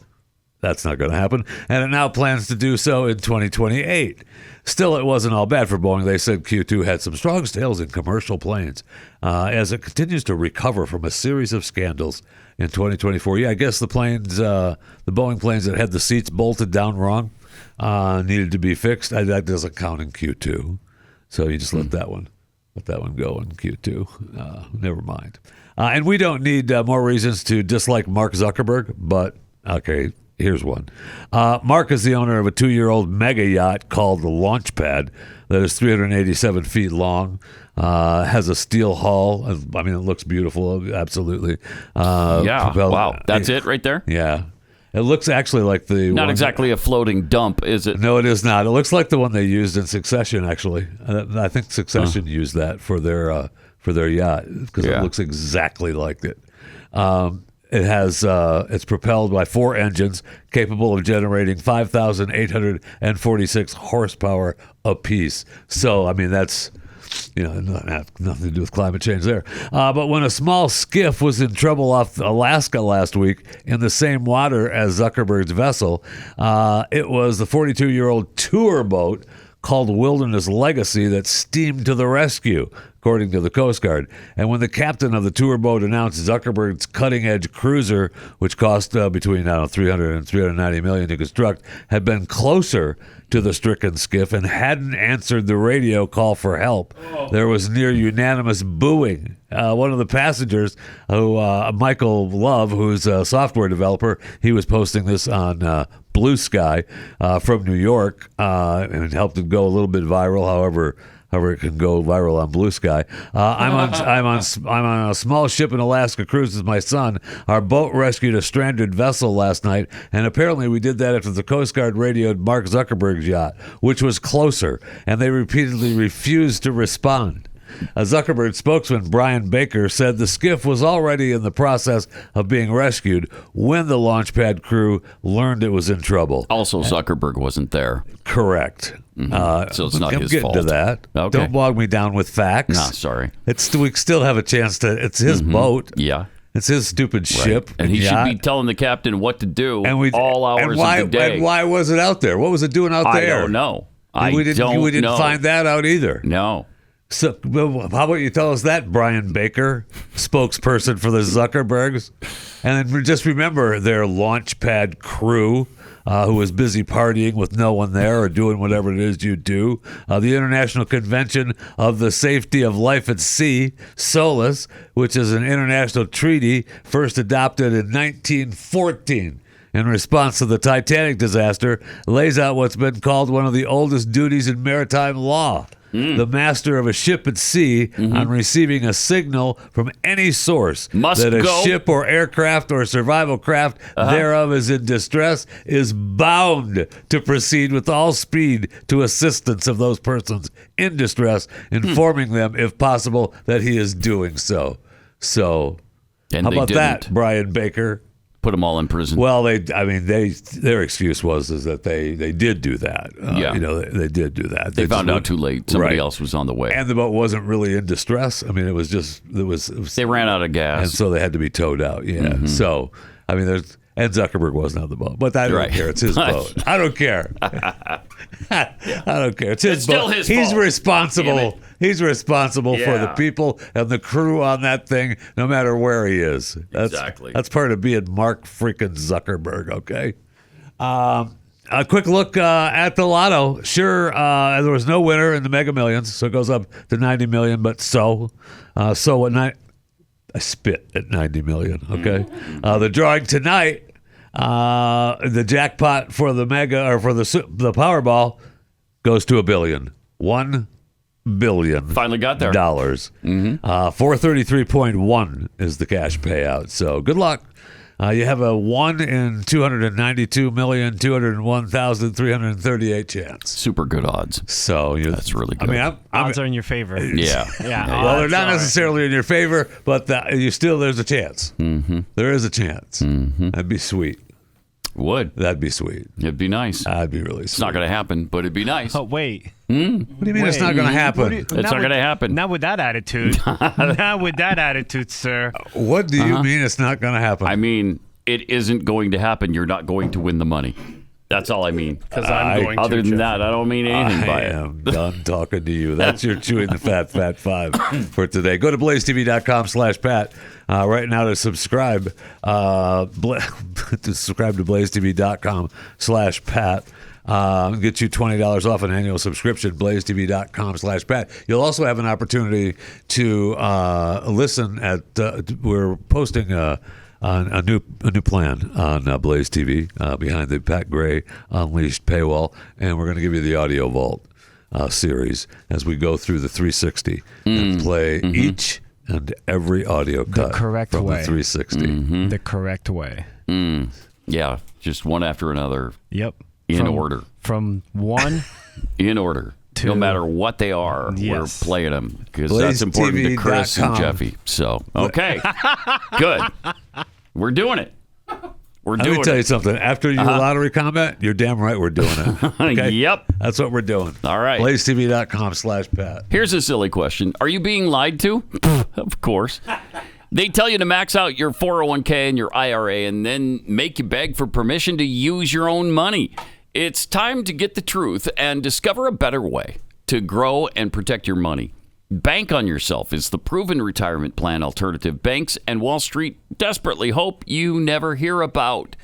That's not going to happen, and it now plans to do so in 2028. Still, it wasn't all bad for Boeing. They said Q2 had some strong sales in commercial planes as it continues to recover from a series of scandals in 2024. Yeah, I guess the Boeing planes that had the seats bolted down wrong needed to be fixed. That doesn't count in Q2, so you just let that one go in Q2. Never mind. And we don't need more reasons to dislike Mark Zuckerberg, but okay. Here's one. Mark is the owner of a 2-year-old mega yacht called the Launchpad that is 387 feet long, has a steel hull. I mean, it looks beautiful, absolutely. Wow. That's it right there? Yeah. It looks actually like the Not exactly a floating dump, is it? No, it is not. It looks like the one they used in Succession, actually. I think Succession used that for their yacht because it looks exactly like it. It has it's propelled by 4 engines capable of generating 5,846 horsepower apiece. So, I mean, that's nothing to do with climate change there. But when a small skiff was in trouble off Alaska last week in the same water as Zuckerberg's vessel, it was the 42-year-old tour boat called Wilderness Legacy that steamed to the rescue, according to the Coast Guard. And when the captain of the tour boat announced Zuckerberg's cutting-edge cruiser, which cost between $300 and $390 million to construct, had been closer to the stricken skiff and hadn't answered the radio call for help, there was near unanimous booing. One of the passengers, Michael Love, who's a software developer, he was posting this on Blue Sky from New York, and it helped it go a little bit viral. However, it can go viral on Blue Sky. I'm on a small ship in Alaska cruise with my son. Our boat rescued a stranded vessel last night, and apparently we did that after the Coast Guard radioed Mark Zuckerberg's yacht, which was closer, and they repeatedly refused to respond. A Zuckerberg spokesman, Brian Baker, said the skiff was already in the process of being rescued when the Launchpad crew learned it was in trouble. Also, Zuckerberg wasn't there. Correct. So it's not his fault. I'm getting to that. Okay. Don't bog me down with facts. No, sorry. We still have a chance to. It's his boat. Yeah. It's his stupid ship. And he should be telling the captain what to do all hours of the day. And why was it out there? What was it doing out there? I don't know. We didn't find that out either. No. So, how about you tell us that, Brian Baker, spokesperson for the Zuckerbergs? And then just remember their launchpad crew, who was busy partying with no one there or doing whatever it is you do. The International Convention of the Safety of Life at Sea, SOLAS, which is an international treaty first adopted in 1914. In response to the Titanic disaster, lays out what's been called one of the oldest duties in maritime law. The master of a ship at sea, on receiving a signal from any source that a ship or aircraft or survival craft thereof is in distress, is bound to proceed with all speed to assistance of those persons in distress, informing them, if possible, that he is doing so. So, and how about that, Brian Baker? Put them all in prison. Well, their excuse was that they did do that. They did do that. They found out too late. Somebody else was on the way, and the boat wasn't really in distress. I mean, it was they ran out of gas, and so they had to be towed out. Yeah. So, I mean, and Zuckerberg wasn't on the boat, but I don't care. It's his boat. I don't care. I don't care. It's his boat. Still his fault. He's responsible. He's responsible for the people and the crew on that thing, no matter where he is. That's part of being Mark freaking Zuckerberg, okay? A quick look at the lotto. Sure, there was no winner in the Mega Millions, so it goes up to 90 million, but I spit at 90 million, okay? The drawing tonight, the jackpot for the Mega, or for the Powerball, goes to $1 billion. $1 billion. Finally got there. Dollars. 433.1 is the cash payout. So good luck. You have a 1 in 292,201,338 chance. Super good odds. So that's really good. I mean, odds are in your favor. Yeah. Well, they're not necessarily in your favor, but there's a chance. There is a chance. That'd be sweet. That'd be sweet. It'd be nice. That'd be really sweet. It's not going to happen, but it'd be nice. Oh, wait. What do you mean it's not going to happen? It's not going to happen. Not with that attitude. Not with that attitude, sir. What do you mean it's not going to happen? I mean, it isn't going to happen. You're not going to win the money. That's all I mean. Because I'm going Other than Jeffy. that, I don't mean anything by it. I am done talking to you. That's your Chewing the Fat Five for today. Go to blazetv.com/Pat right now to subscribe. To subscribe to blazetv.com/Pat. Get you $20 off an annual subscription, blazetv.com/Pat. You'll also have an opportunity to listen at, we're posting a new plan on Blaze TV behind the Pat Gray Unleashed paywall, and we're going to give you the Audio Vault series as we go through the 360 and play each and every audio cut from the 360. The correct way. Yeah, just one after another. Yep. In order. From one in order. No matter what they are, we're playing them because that's important to Chris and Jeffy. So, okay. Good. We're doing it. Let me tell you something. After your lottery comment, you're damn right we're doing it. Okay? Yep. That's what we're doing. All right. blazetv.com/Pat. Here's a silly question. Are you being lied to? Of course. They tell you to max out your 401k and your IRA and then make you beg for permission to use your own money. It's time to get the truth and discover a better way to grow and protect your money. Bank on Yourself is the proven retirement plan alternative banks and Wall Street desperately hope you never hear about.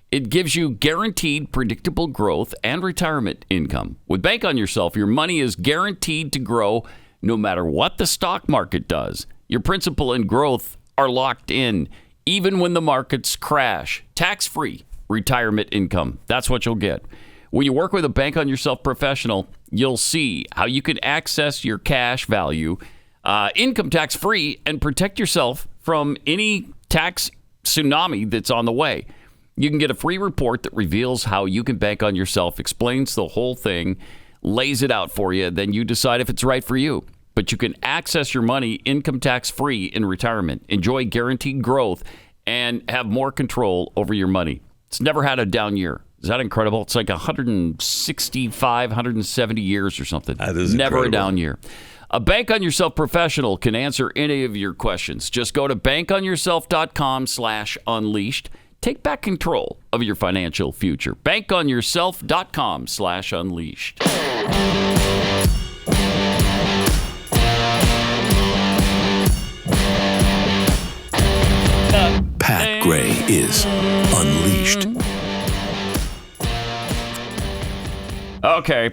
It gives you guaranteed predictable growth and retirement income. With Bank on Yourself, your money is guaranteed to grow no matter what the stock market does. Your principal and growth are locked in, even when the markets crash. Tax-free retirement income. That's what you'll get. When you work with a Bank on Yourself professional, you'll see how you can access your cash value, income tax-free, and protect yourself from any tax tsunami that's on the way. You can get a free report that reveals how you can bank on yourself, explains the whole thing, lays it out for you, then you decide if it's right for you. But you can access your money income tax-free in retirement, enjoy guaranteed growth, and have more control over your money. It's never had a down year. Is that incredible? It's like 165, 170 years or something. That is never incredible. a down year. A Bank on Yourself professional can answer any of your questions. Just go to bankonyourself.com/unleashed. Take back control of your financial future. Bankonyourself.com/unleashed. is Unleashed. Okay.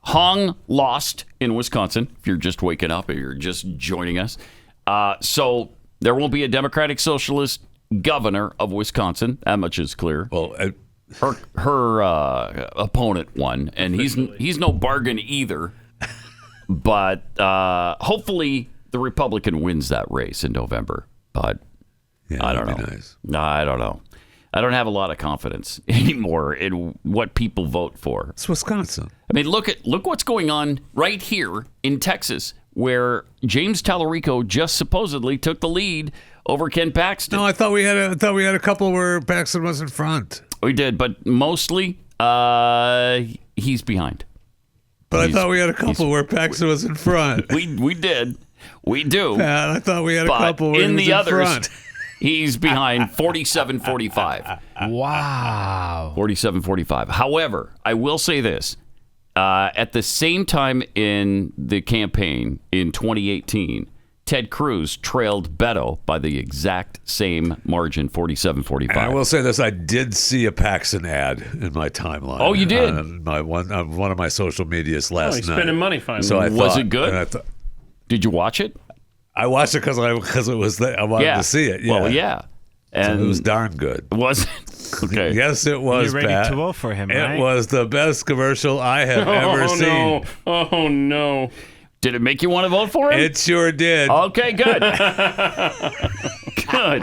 Hong lost in Wisconsin, if you're just waking up or you're just joining us. So there won't be a Democratic Socialist governor of Wisconsin. That much is clear. Well, her opponent won, and he's no bargain either. But hopefully the Republican wins that race in November. But I don't know. Nice. I don't know. I don't have a lot of confidence anymore in what people vote for. It's Wisconsin. I mean, look what's going on right here in Texas, where James Tallarico just supposedly took the lead over Ken Paxton. No, I thought we had a couple where Paxton was in front. We did, but mostly he's behind. But I thought we had a couple where Paxton was in front. We did. We do. Pat, I thought we had a couple where in he was the in others, front. He's behind 47-45. Wow. 47-45. However, I will say this. At the same time in the campaign in 2018, Ted Cruz trailed Beto by the exact same margin, 47-45. And I will say this: I did see a Paxton ad in my timeline. Oh, you did? On one of my social medias last he's night. spending money finally. So was it good? Did you watch it? I watched it because it was there. I wanted to see it. Yeah. Well, yeah. And so it was darn good. Was it? Okay. Yes, it was. You're ready Pat. to vote for him, right? It was the best commercial I have ever seen. Oh no! Did it make you want to vote for him? It sure did. Okay, good. Good.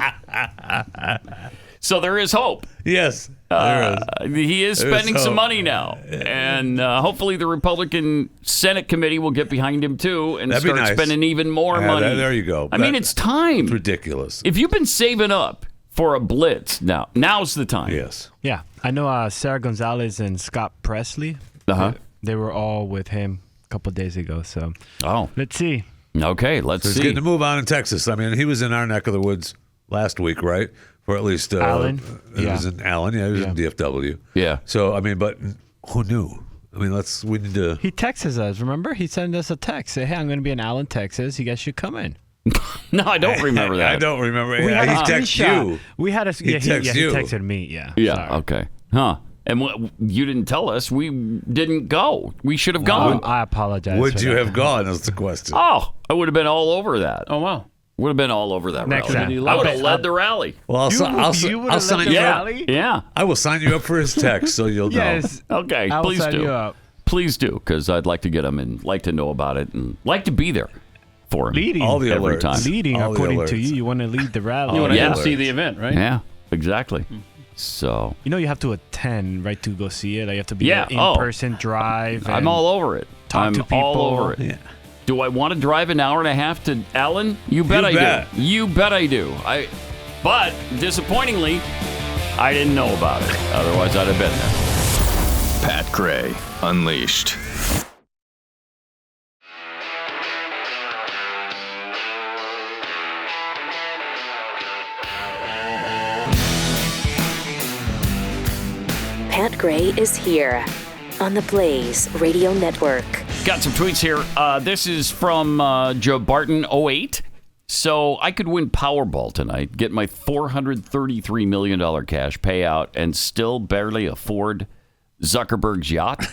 So there is hope. Yes, there is. He is spending some money now. And hopefully the Republican Senate committee will get behind him, too, and That'd be start nice. spending even more money. There you go. I mean, it's time. It's ridiculous. If you've been saving up for a blitz, now's the time. Yes. Yeah. I know Sarah Gonzalez and Scott Presley. Uh-huh. They were all with him a couple days ago. So let's see. Okay, let's So see. he's getting to move on in Texas. I mean, he was in our neck of the woods last week, right? For at least Allen. He was in Allen. Yeah, he was in DFW. Yeah. So I mean, but who knew? I mean, we need to. He texted us. Remember, he sent us a text. Say, "Hey, I'm going to be in Allen, Texas. You guys should come in." No, I don't remember that. I don't remember. We had He a texted screenshot. you. We had a He he texted texted me. Yeah. Yeah, Sorry. okay. Huh. And you didn't tell us. We didn't go. We should have gone. I apologize. Would for you that. have gone? Is the question. Oh, I would have been all over that. Oh wow! Would have been all over that Next rally. time. I would have led the rally. Well, You I'll would have sign led the you up. rally? Yeah. I will sign you up for his text, so you'll know. Yes. Okay. I'll Please sign do. you up. Please do, because I'd like to get him and like to know about it and like to be there for him. Leading. All the every alerts. time. Leading, All the according to alerts. you, you want to lead the rally. You want to yeah. see the event, right? Yeah, exactly. So You know, you have to attend, right, to go see it. Like, you have to be Yeah. there in person, drive. I'm and all over it. talk I'm to people. all over it. Yeah. Do I want to drive an hour and a half to Allen? You bet I bet. do. You bet I do. But disappointingly, I didn't know about it. Otherwise, I'd have been there. Pat Gray Unleashed. Pat Gray is here on the Blaze Radio Network. Got some tweets here. This is from Joe Barton 08. So I could win Powerball tonight, get my $433 million cash payout, and still barely afford Zuckerberg's yacht?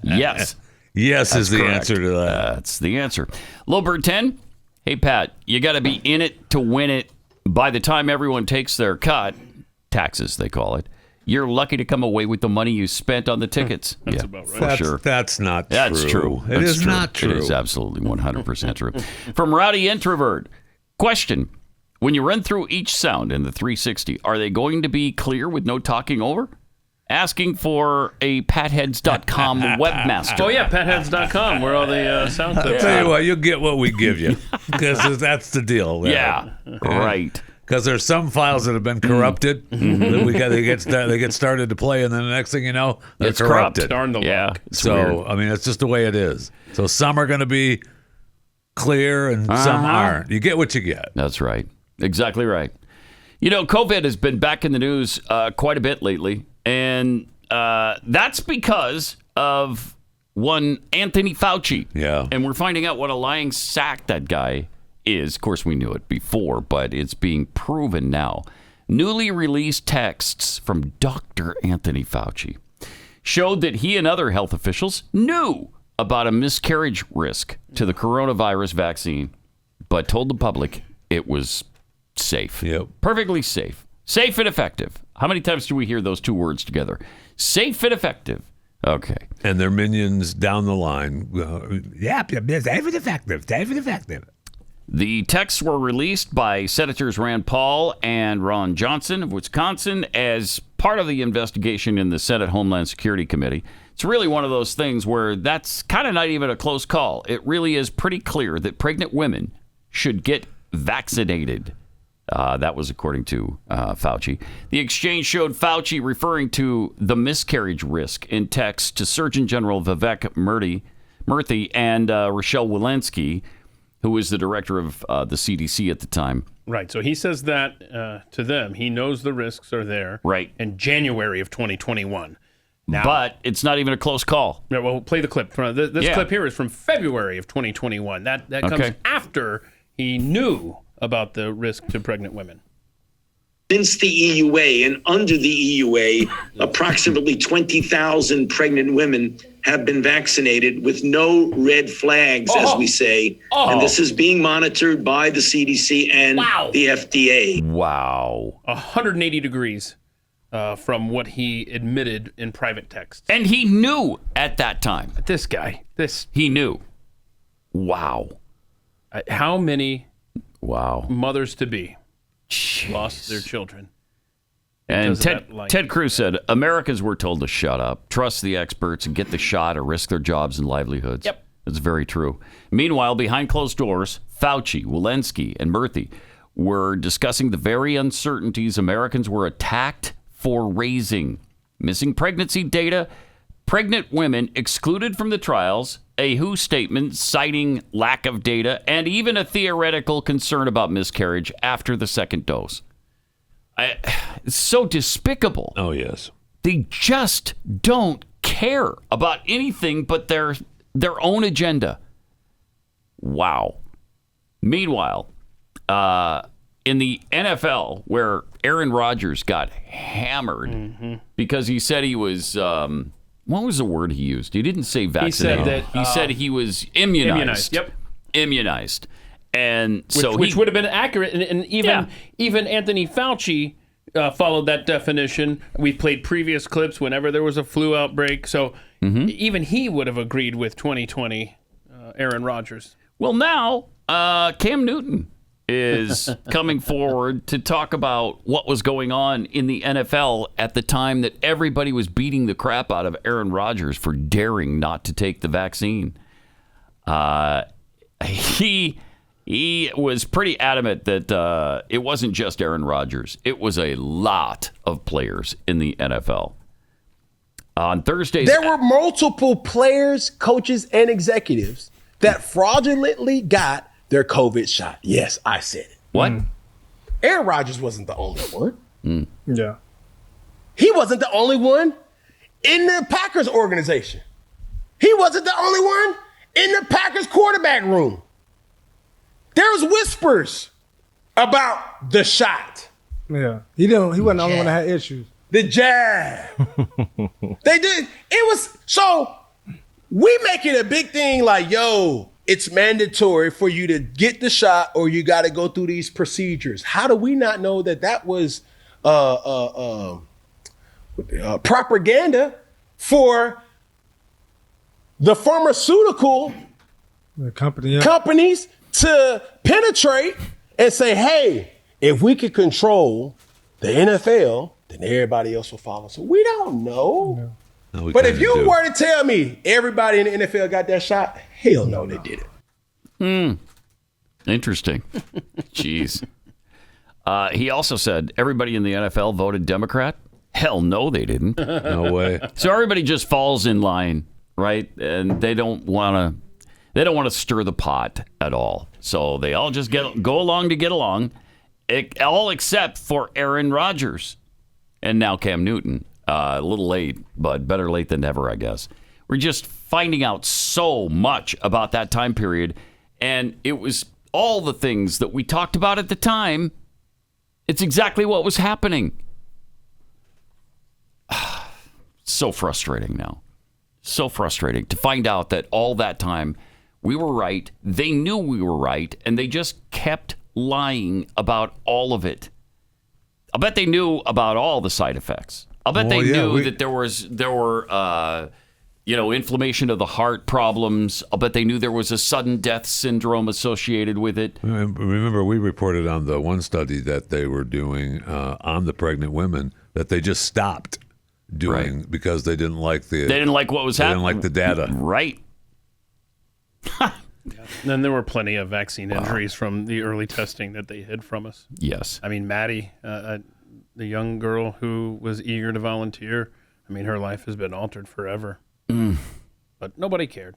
Yes. Yes That's is the correct. answer to that. That's the answer. Lowbird 10. Hey, Pat, you got to be in it to win it. By the time everyone takes their cut, taxes they call it, you're lucky to come away with the money you spent on the tickets. That's about right. For sure. That's not true. That's true. It That's is true. not true. It is absolutely 100% true. From Rowdy Introvert. Question. When you run through each sound in the 360, are they going to be clear with no talking over? Asking for a patheads.com webmaster. Oh yeah, patheads.com, where all the sound I'll clips tell you are. what, you'll get what we give you. Because that's the deal. there. Yeah, right. Because there's some files that have been corrupted. That they get started to play, and then the next thing you know, they're It's corrupt. corrupted. Darn the Yeah. luck. It's So weird. I mean, it's just the way it is. So some are going to be clear, and some aren't. You get what you get. That's right. Exactly right. You know, COVID has been back in the news quite a bit lately, and that's because of one Anthony Fauci. Yeah. And we're finding out what a lying sack that guy is, of course, we knew it before, but it's being proven now. Newly released texts from Dr. Anthony Fauci showed that he and other health officials knew about a miscarriage risk to the coronavirus vaccine, but told the public it was safe. Yep. Perfectly safe. Safe and effective. How many times do we hear those two words together? Safe and effective. Okay. And their minions down the line. Yep, safe and effective. Safe and effective. The texts were released by Senators Rand Paul and Ron Johnson of Wisconsin as part of the investigation in the Senate Homeland Security Committee. It's really one of those things where that's kind of not even a close call. It really is pretty clear that pregnant women should get vaccinated. That was according to Fauci. The exchange showed Fauci referring to the miscarriage risk in text to Surgeon General Vivek Murthy and Rochelle Walensky, who was the director of the CDC at the time. Right. So he says that to them. He knows the risks are there. Right. In January of 2021. Now, but it's not even a close call. Yeah, well, play the clip. This clip here is from February of 2021. That comes after he knew about the risk to pregnant women. Since the EUA and under the EUA, approximately 20,000 pregnant women have been vaccinated with no red flags, as we say. And this is being monitored by the CDC and the FDA. Wow. 180 degrees from what he admitted in private texts. And he knew at that time. This guy. He knew. Wow. How many mothers-to-be lost their children? And Ted Cruz said, Americans were told to shut up, trust the experts, and get the shot or risk their jobs and livelihoods. Yep. That's very true. Meanwhile, behind closed doors, Fauci, Walensky, and Murthy were discussing the very uncertainties Americans were attacked for raising. Missing pregnancy data, pregnant women excluded from the trials, a WHO statement citing lack of data, and even a theoretical concern about miscarriage after the second dose. It's so despicable. Oh, yes. They just don't care about anything but their own agenda. Wow. Meanwhile, in the NFL, where Aaron Rodgers got hammered because he said he was... what was the word he used? He didn't say vaccinated. He said he was immunized. Yep. Immunized. And which would have been accurate. And even Anthony Fauci followed that definition. We played previous clips whenever there was a flu outbreak. So even he would have agreed with 2020 Aaron Rodgers. Well, now Cam Newton is coming forward to talk about what was going on in the NFL at the time that everybody was beating the crap out of Aaron Rodgers for daring not to take the vaccine. He was pretty adamant that it wasn't just Aaron Rodgers. It was a lot of players in the NFL. On Thursdays, there were multiple players, coaches, and executives that fraudulently got their COVID shot. Yes, I said it. What? Aaron Rodgers wasn't the only one. Yeah. He wasn't the only one in the Packers organization. He wasn't the only one in the Packers quarterback room. There was whispers about the shot. Yeah. He wasn't the only one that had issues. The jab. They did. It was so we make it a big thing like, yo, it's mandatory for you to get the shot or you got to go through these procedures. How do we not know that was propaganda for the pharmaceutical companies to penetrate and say, hey, if we could control the NFL, then everybody else will follow. So we don't know. No, but if you were to tell me everybody in the NFL got that shot, hell no, they didn't. Interesting. Jeez. He also said everybody in the NFL voted Democrat. Hell no, they didn't. No way. So everybody just falls in line, right? And they don't want to stir the pot at all. So they all just go along to get along, all except for Aaron Rodgers and now Cam Newton. A little late, but better late than never, I guess. We're just finding out so much about that time period, and it was all the things that we talked about at the time, it's exactly what was happening. So frustrating now. So frustrating to find out that all that time we were right. They knew we were right, and they just kept lying about all of it. I bet they knew about all the side effects. I bet they knew that there were inflammation of the heart problems. I bet they knew there was a sudden death syndrome associated with it. Remember, we reported on the one study that they were doing on the pregnant women that they just stopped doing because they didn't like what was happening. They didn't like the data. Right. And then there were plenty of vaccine injuries from the early testing that they hid from us. Yes. I mean, Maddie, the young girl who was eager to volunteer, I mean, her life has been altered forever. But nobody cared.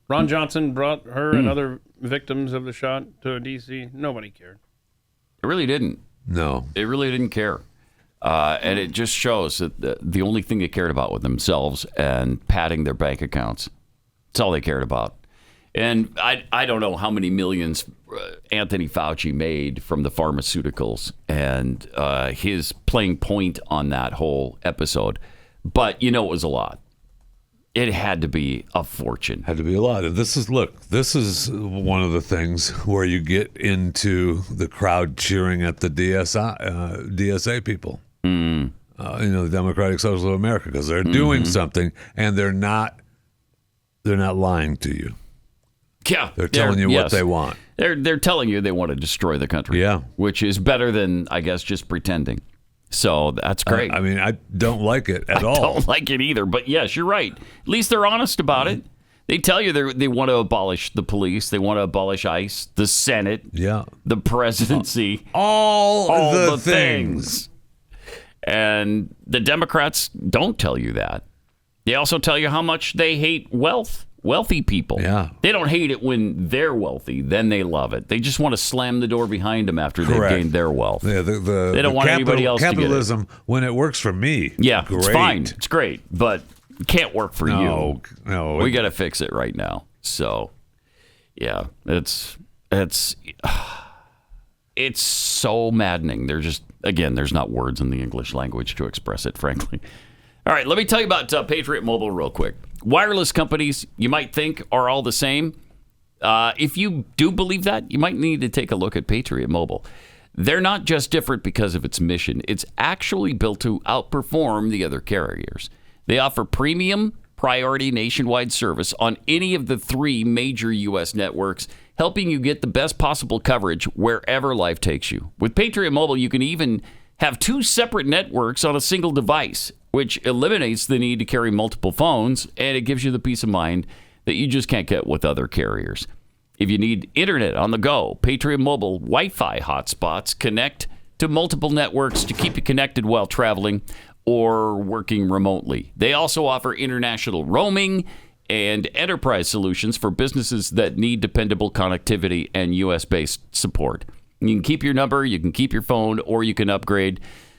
Ron Johnson brought her and other victims of the shot to D.C. Nobody cared. It really didn't. No. It really didn't care. And it just shows that the only thing they cared about was themselves and padding their bank accounts. That's all they cared about. And I don't know how many millions Anthony Fauci made from the pharmaceuticals and his playing point on that whole episode. But it was a lot. It had to be a fortune. Had to be a lot. And this is one of the things where you get into the crowd cheering at the DSA people. The Democratic Socialist of America, because they're doing something and they're not lying to you. Yeah, they're telling you what they want. They're telling you they want to destroy the country. Yeah, which is better than, I guess, just pretending. So that's great. I mean, I don't like it at all. I don't like it either. But yes, you're right. At least they're honest about it. They tell you they want to abolish the police. They want to abolish ICE, the Senate, the presidency, all the things. And the Democrats don't tell you that. They also tell you how much they hate wealthy people. Yeah. They don't hate it when they're wealthy. Then they love it. They just want to slam the door behind them after they've gained their wealth. Yeah, they don't want anybody else to get it. Capitalism, when it works for me, great. It's fine. It's great. But it can't work for you. No. We got to fix it right now. So, yeah, it's so maddening. There's not words in the English language to express it, frankly. All right, let me tell you about Patriot Mobile real quick. Wireless companies, you might think, are all the same. If you do believe that, you might need to take a look at Patriot Mobile. They're not just different because of its mission. It's actually built to outperform the other carriers. They offer premium, priority nationwide service on any of the 3 major U.S. networks, helping you get the best possible coverage wherever life takes you. With Patriot Mobile, you can even have 2 separate networks on a single device, which eliminates the need to carry multiple phones, and it gives you the peace of mind that you just can't get with other carriers. If you need internet on the go, Patriot Mobile Wi-Fi hotspots connect to multiple networks to keep you connected while traveling or working remotely. They also offer international roaming and enterprise solutions for businesses that need dependable connectivity and U.S.-based support. You can keep your number, you can keep your phone, or you can upgrade.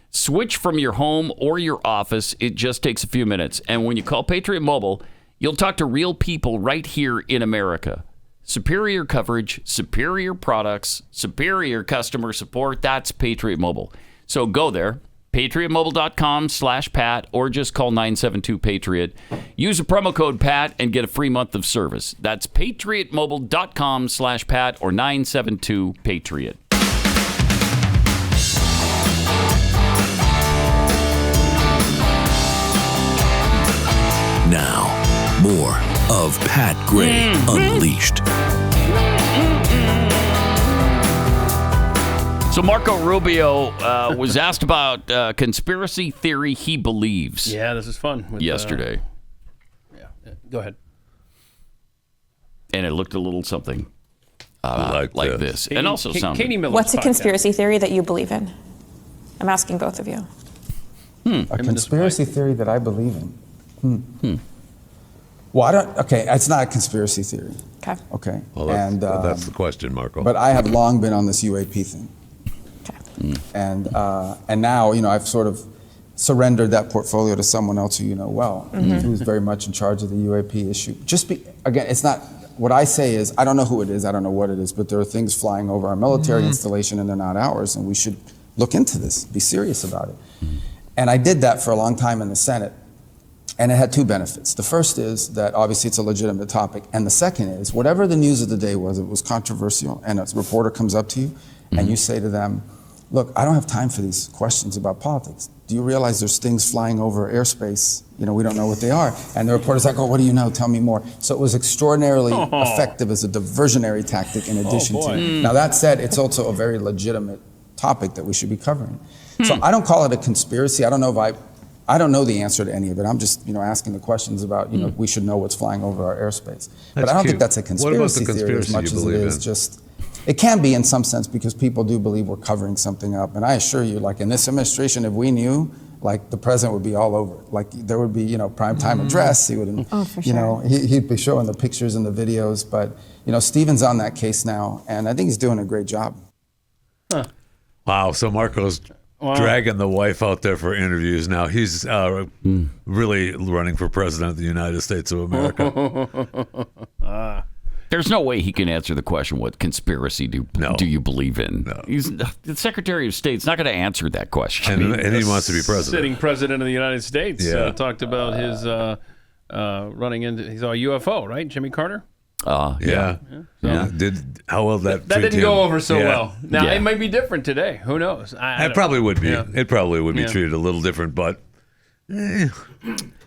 Switch from your home or your office. It just takes a few minutes. And when you call Patriot Mobile, you'll talk to real people right here in America. Superior coverage, superior products, superior customer support. That's Patriot Mobile. So go there, patriotmobile.com/Pat, or just call 972-PATRIOT. Use a promo code PAT and get a free month of service. That's patriotmobile.com/Pat or 972-PATRIOT. Now, more of Pat Gray Unleashed. So Marco Rubio was asked about conspiracy theory he believes. Yeah, this is fun. Yesterday. Go ahead. And it looked a little something like this. Katie, and also sounded. Katie Miller's What's a podcast. conspiracy theory that you believe in? I'm asking both of you. A conspiracy theory that I believe in. Well, it's not a conspiracy theory. Okay. Well, that's the question, Marco. But I have long been on this UAP thing. And now, I've sort of surrendered that portfolio to someone else who you know well, who's very much in charge of the UAP issue. Again, it's not what I say is, I don't know who it is, I don't know what it is, but there are things flying over our military installation and they're not ours, and we should look into this, be serious about it. And I did that for a long time in the Senate, and it had two benefits. The first is that obviously it's a legitimate topic, and the second is, whatever the news of the day was, it was controversial, and a reporter comes up to you, and you say to them, look, I don't have time for these questions about politics. Do you realize there's things flying over airspace? We don't know what they are. And the reporter's like, oh, what do you know? Tell me more. So it was extraordinarily effective as a diversionary tactic in addition to. Now that said, it's also a very legitimate topic that we should be covering. So I don't call it a conspiracy. I don't know the answer to any of it. I'm just, asking the questions about, we should know what's flying over our airspace. But I don't think that's a conspiracy theory as much as it is just. It can be in some sense because people do believe we're covering something up. And I assure you, like in this administration, if we knew, like the president would be all over it. Like there would be, prime time address. He would, for sure. He'd be showing the pictures and the videos. But, Stephen's on that case now, and I think he's doing a great job. Wow. So Marco's dragging the wife out there for interviews now. He's really running for president of the United States of America. There's no way he can answer the question, what conspiracy do you believe in? No. The Secretary of State's not going to answer that question. And he wants to be president. Sitting president of the United States talked about his running into, he's a UFO, right? Jimmy Carter? Yeah. How well that didn't go over so well. Now, it might be different today. Who knows? It probably would be. It probably would be treated a little different, but I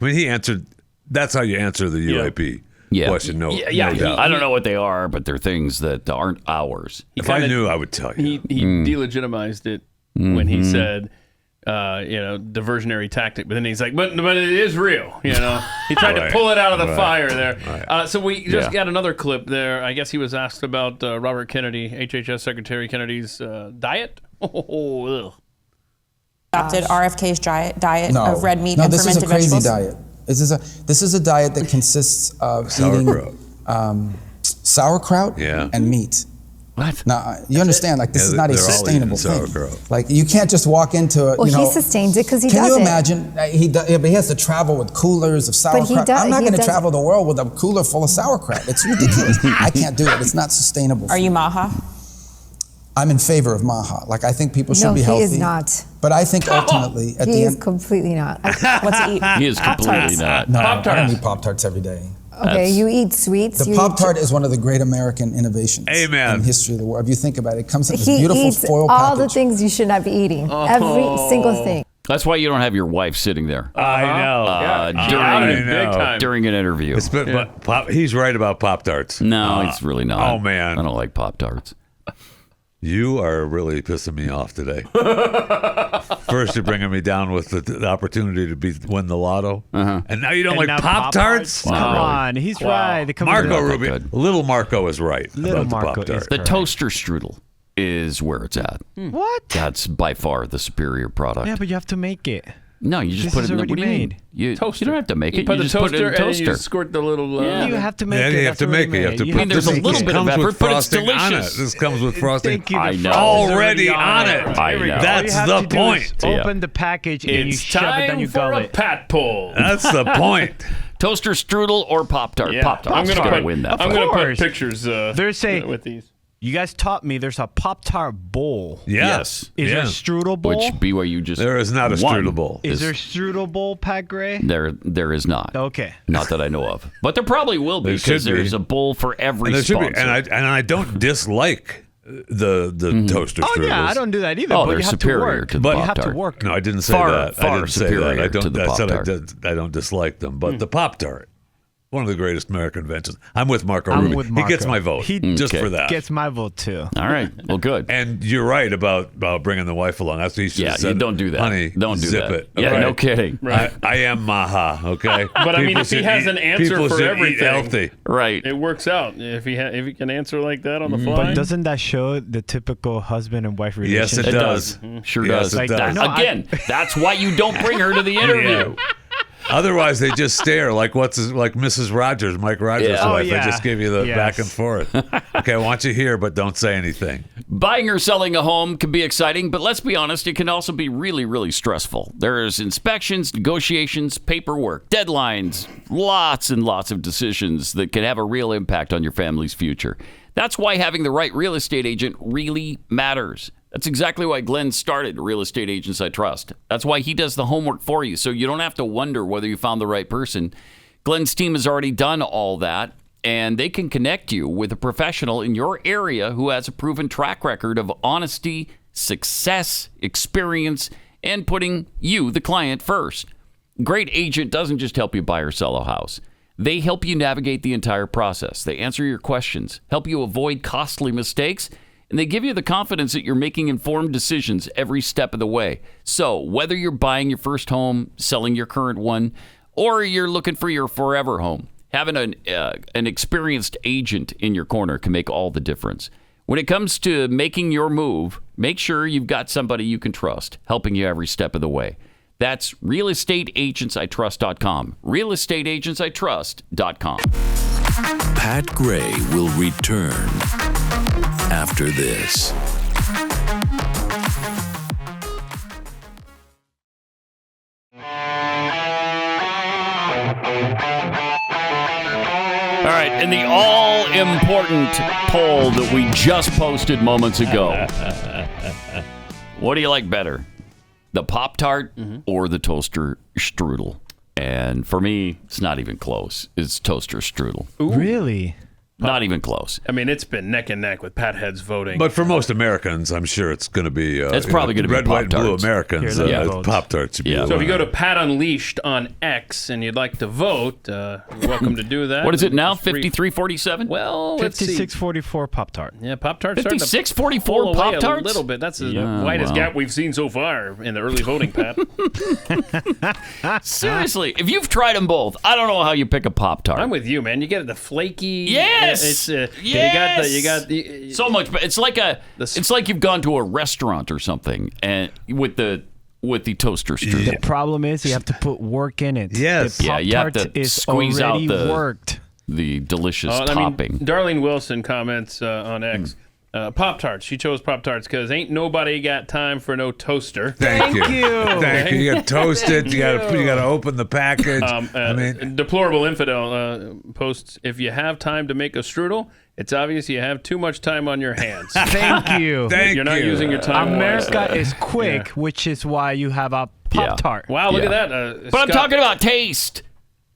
mean, he answered, that's how you answer the UAP. Question, no doubt. I don't know what they are, but they're things that aren't ours. If I knew, I would tell you. He delegitimized it when he said, diversionary tactic, but then he's like, but it is real. He tried to pull it out of the fire there. Right. So we just got another clip there. I guess he was asked about Robert Kennedy, HHS Secretary Kennedy's diet. Adopted RFK's diet of red meat and this fermented is a crazy vegetables. Diet. This is a diet that consists of eating sauerkraut and meat. What? Now, you understand, like, this is not a sustainable thing. Like, you can't just walk into it, Well, he sustains it because he does it. Can you imagine? But he has to travel with coolers of sauerkraut. I'm not going to travel the world with a cooler full of sauerkraut. It's ridiculous. I can't do it. It's not sustainable. Are you Maha? I'm in favor of Maha. Like, I think people should be healthy. No, he is not. But I think ultimately, at the end... He is completely not. What's he eat? He is completely not. No, I don't eat Pop-Tarts every day. Okay, you eat sweets. The Pop-Tart is one of the great American innovations in history of the world. If you think about it, it comes in this beautiful foil package. All the things you should not be eating. Every single thing. That's why you don't have your wife sitting there. I know. During an interview. He's right about Pop-Tarts. No, he's really not. Oh, man. I don't like Pop-Tarts. You are really pissing me off today. First, you're bringing me down with the opportunity to win the lotto, and now you don't like Pop-Tarts? Come on, he's right. Marco Rubio, little Marco is right. Little about Marco the Pop-Tart. The toaster strudel is where it's at. What? That's by far the superior product. Yeah, but you have to make it. No, you just put it in the what do you mean? You don't have to make it. You put the just put it in toaster a and toaster. you squirt the little... you have to make it. You have to make it. You have to put there's a little bit of effort, but it's delicious. This comes with frosting. I know. Already on it. I know. That's the point. Open the package and you shove it down your gullet. It's time for a pat pull. That's the point. Toaster strudel or Pop-Tart? Yeah. Pop-Tart. I'm going to win that. I'm going to put pictures with these. You guys taught me there's a Pop-Tart bowl. Yes. Is there a strudel bowl? Which BYU just There is not a strudel bowl. Is there strudel bowl, Pat Gray? There is not. Okay. Not that I know of. But there probably will be because there's a bowl for every sponsor. And I don't dislike the toaster strudels. Oh, yeah, I don't do that either. Oh, but they're you have superior to the work. Pop-Tart. You have to work. No, I didn't say that. I didn't say that. I don't dislike them. But the Pop-Tart, one of the greatest American inventions. I'm with Marco Rubio. He gets my vote just for that. Gets my vote too. All right. Well, good. And you're right about bringing the wife along. That's what he should have said. You don't do that. Honey, don't do zip that. it. Yeah, right? No kidding. Right. I am Maha, okay? But I mean, if he has an answer for everything, healthy. Right. It works out. If he can answer like that on the fly. But doesn't that show the typical husband and wife relationship? Yes, it does. Sure does. It does. Again, that's why you don't bring her to the interview. Otherwise, they just stare like Mrs. Rogers, Mike Rogers' wife. They just give you the back and forth. Okay, I want you here, but don't say anything. Buying or selling a home can be exciting, but let's be honest, it can also be really, really stressful. There's inspections, negotiations, paperwork, deadlines, lots and lots of decisions that can have a real impact on your family's future. That's why having the right real estate agent really matters. That's exactly why Glenn started Real Estate Agents I Trust. That's why he does the homework for you, so you don't have to wonder whether you found the right person. Glenn's team has already done all that, and they can connect you with a professional in your area who has a proven track record of honesty, success, experience, and putting you, the client, first. Great agent doesn't just help you buy or sell a house. They help you navigate the entire process. They answer your questions, help you avoid costly mistakes, and they give you the confidence that you're making informed decisions every step of the way. So whether you're buying your first home, selling your current one, or you're looking for your forever home, having an experienced agent in your corner can make all the difference. When it comes to making your move, make sure you've got somebody you can trust, helping you every step of the way. That's realestateagentsitrust.com. realestateagentsitrust.com. Pat Gray will return after this. All right, in the all-important poll that we just posted moments ago, what do you like better, the Pop-Tart or the toaster strudel? And for me, it's not even close. It's toaster strudel. Ooh. Really? Not even close. I mean, it's been neck and neck with Pat heads voting. But for most Americans, I'm sure it's going to be it's probably going to be red, white, and blue Americans. Pop-Tarts. Yeah. So if you go to Pat Unleashed on X and you'd like to vote, you're welcome to do that. What is it now? 53-47? Well, let's see. 56-44 Pop-Tart. Yeah, Pop-Tarts 56-44 Pop-Tarts? A little bit. That's the widest gap we've seen so far in the early voting, Pat. Seriously, if you've tried them both, I don't know how you pick a Pop-Tart. I'm with you, man. You get the flaky. Yes. Yes. You got the so much, but it's like you've gone to a restaurant or something, and with the toaster strudel. The problem is you have to put work in it. Yes. The You have Pop-Tart to is squeeze out worked. the delicious topping. Darlene Wilson comments on X. Pop-Tarts. She chose Pop-Tarts because ain't nobody got time for no toaster. Thank you. Thank you. You got to toast it. You got to open the package. Deplorable Infidel posts, if you have time to make a strudel, it's obvious you have too much time on your hands. Thank you. You're not using your time America is quick, which is why you have a Pop-Tart. Wow, look at that. But I'm talking about taste.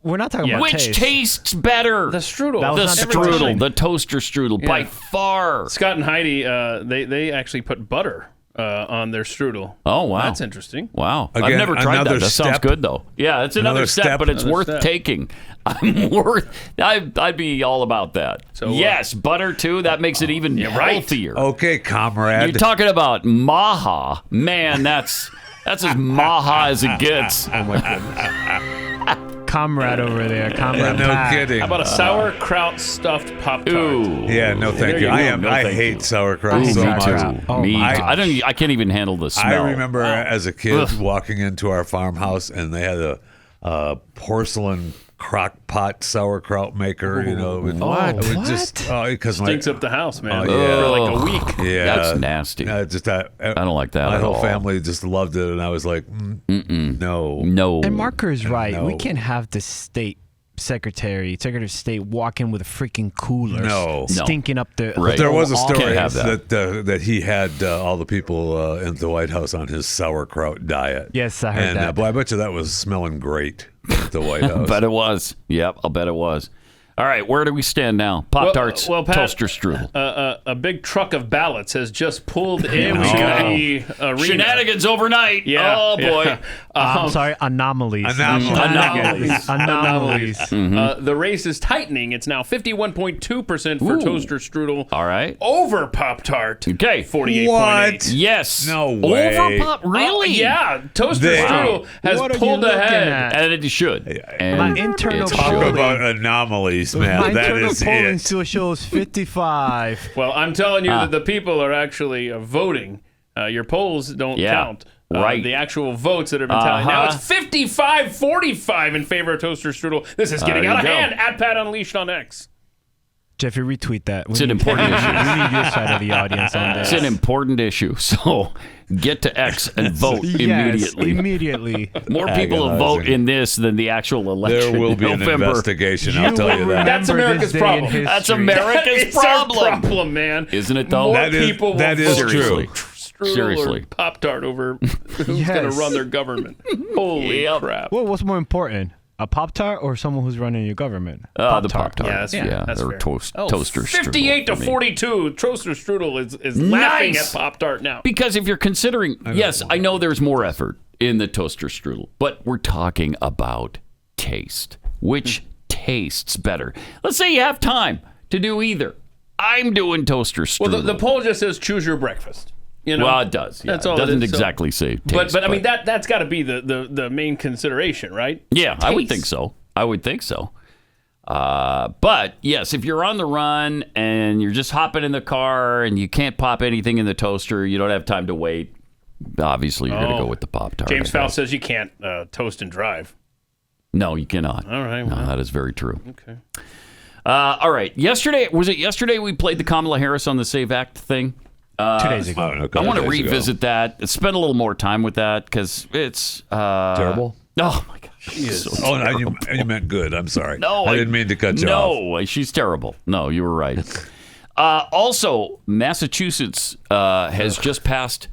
We're not talking about which taste. tastes better. The strudel. The strudel. The toaster strudel by far. Scott and Heidi, they actually put butter on their strudel. Oh, wow. That's interesting. Wow. Again, I've never tried that. That sounds good, though. Yeah, it's another step, but it's worth taking. I'd be all about that. So, yes, butter, too. That makes it even healthier. Okay, comrade. You're talking about maha. Man, that's as maha as it gets. Oh, my goodness. Comrade over there. Comrade no kidding. How about a sauerkraut stuffed Pop-Tart? Ooh. Yeah, no thank you. I hate sauerkraut so much. Oh, me too. I can't even handle the smell. I remember as a kid walking into our farmhouse and they had a porcelain crock pot sauerkraut maker, What? Just because stinks up the house, man. For like a week. Yeah, that's nasty. I don't like that. My at whole all. family just loved it, and I was like, no. And Marker is right. No. We can't have the Secretary of State walking with a freaking cooler, stinking up the. But there was a story that. that he had all the people in the White House on his sauerkraut diet. Yes, I heard that. Boy, I bet you that was smelling great at the White House. I bet it was. Yep, I'll bet it was. All right, where do we stand now? Pop-Tarts, Pat, toaster strudel. A big truck of ballots has just pulled into the arena. Shenanigans overnight. Yeah. Oh, boy. Yeah. I'm sorry, anomalies. Anomalies. The race is tightening. It's now 51.2% for toaster strudel. All right. Over Pop-Tart. Okay. 48.8. Yes. No way. Over Pop? Really? Yeah. Toaster strudel has pulled ahead. And it should. My internal talk about anomalies. Man, my that internal is polling it. still shows 55. Well, I'm telling you that the people are actually voting. Your polls don't count. Right. The actual votes that have been tallied. Now it's 55-45 in favor of Toaster Strudel. This is getting out of hand. At Pat Unleashed on X. Jeffy, retweet that. It's an important issue. We need your side of the audience on this. It's an important issue. So get to X and vote immediately. Immediately. More people will vote in this than the actual election. There will be an November. Investigation, I'll tell you that. That's America's problem. That's America's problem. problem. Problem, man. Isn't it, though? More people will that is vote true. Strudel Seriously. or Pop-Tart over who's going to run their government. Holy crap. Well, what's more important? A Pop-Tart or someone who's running your government? The Pop-Tart. Yeah, that's they're fair. toaster strudel. 58-42. Toaster Strudel is laughing at Pop-Tart now. Because if you're considering, yes, I know there's more effort in the toaster strudel, but we're talking about taste. Which tastes better? Let's say you have time to do either. I'm doing toaster strudel. Well, the poll just says choose your breakfast. You know? Well, it does. Yeah. That's all it doesn't is, exactly say taste. But I mean, that's got to be the main consideration, right? Yeah, Taste. I would think so. But yes, if you're on the run and you're just hopping in the car and you can't pop anything in the toaster, you don't have time to wait, obviously you're going to go with the Pop-Tart. James Fowl says you can't toast and drive. No, you cannot. All right. No, that is very true. Okay. All right. Yesterday we played the Kamala Harris on the SAVE Act thing? 2 days ago. I want to revisit that. Spend a little more time with that because it's terrible. Oh my gosh! You meant good. I'm sorry. No, I didn't mean to cut you off. No, she's terrible. No, you were right. Also, Massachusetts has just passed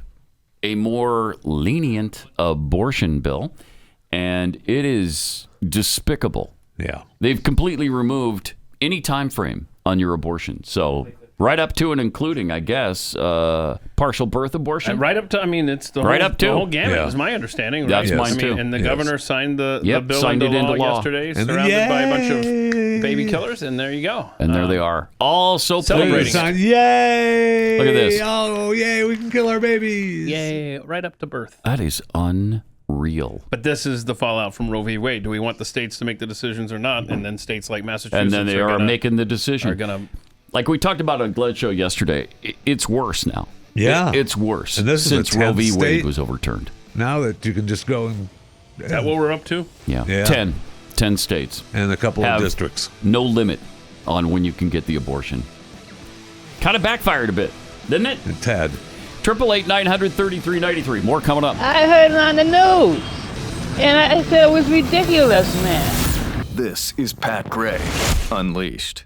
a more lenient abortion bill, and it is despicable. Yeah, they've completely removed any time frame on your abortion. So. Right up to and including, I guess, partial birth abortion. Right up to, I mean, it's the right whole, up to the whole gamut, is my understanding. Right? That's mine too. And the governor signed the bill signed into it into law yesterday, surrounded by a bunch of baby killers, and there you go. And there they are, all so celebrating. Yay! Look at this. Oh, yay! We can kill our babies. Yay! Right up to birth. That is unreal. But this is the fallout from Roe v. Wade. Do we want the states to make the decisions or not? And then states like Massachusetts and then they are making the decision. Are gonna. Like we talked about on Glenn's show yesterday, it's worse now. Yeah. It's worse and this since is Roe v. Wade was overturned. Now that you can just go and... Is that what we're up to? Yeah. 10 states. And a couple of districts. No limit on when you can get the abortion. Kind of backfired a bit, didn't it? A tad. 888-900-3393. More coming up. I heard it on the news, and I said it was ridiculous, man. This is Pat Gray Unleashed.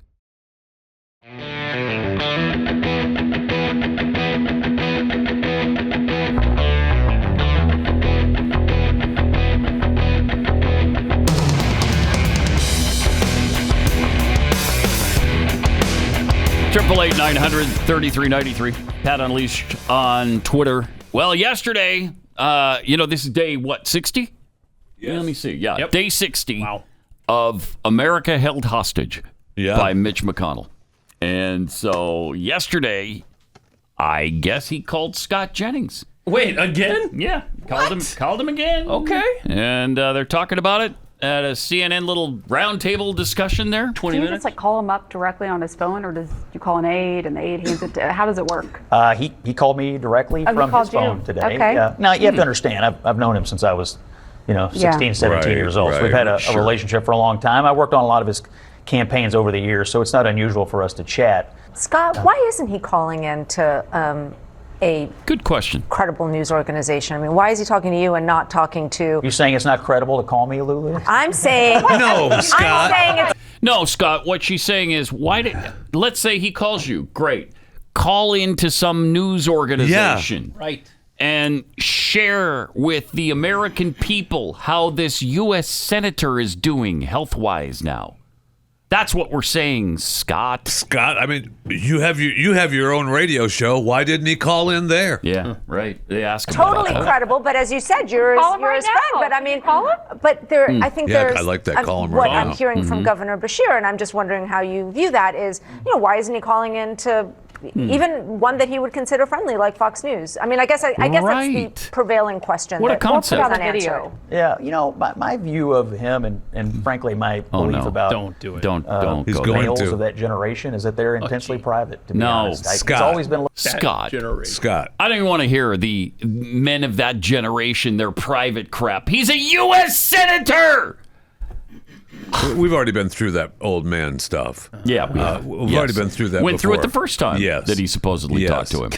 Triple 8-900-3393. Pat Unleashed on Twitter. Well, yesterday, this is day, 60? Yes. Let me see. Yeah, yep. Day 60 of America Held Hostage by Mitch McConnell. And so yesterday, I guess he called Scott Jennings. Wait, again? Yeah. Called him again. Okay. And they're talking about it at a CNN little roundtable discussion there. 20 minutes. Just call him up directly on his phone, or does you call an aide and the aide hands it to, how does it work? He called me directly from his phone today. Okay. Yeah. Now you have to understand, I've known him since I was, 16, 17 years old. So we've had a relationship for a long time. I worked on a lot of his campaigns over the years, so it's not unusual for us to chat. Scott, why isn't he calling in to a good question credible news organization? I mean, why is he talking to you and not talking to... You're saying it's not credible to call me, Lulu? I'm saying... No, Scott. I'm saying it's... No, Scott, what she's saying is, let's say he calls you. Great. Call into some news organization. Yeah. Right. And share with the American people how this U.S. senator is doing health-wise now. That's what we're saying, Scott. Scott, I mean, you have your own radio show. Why didn't he call in there? Yeah, right. They ask him totally about that. credible, but as you said, you're his friend. But I mean, call him. But there, I think there's. I like that. Call him what right I'm now. hearing from Governor Beshear, and I'm just wondering how you view that. Is why isn't he calling in to even one that he would consider friendly, like Fox News. I mean, I guess that's the prevailing question. What a concept. We'll put on video. Yeah, my view of him and frankly my belief about don't do it. Don't the males of that generation is that they're intensely private. To be honest, Scott. It's always been Scott. Scott. I don't even want to hear the men of that generation, their private crap. He's a U.S. Senator. We've already been through that old man stuff. Yeah, we've already been through that. Went through it before. the first time. Yes. That he supposedly talked to him.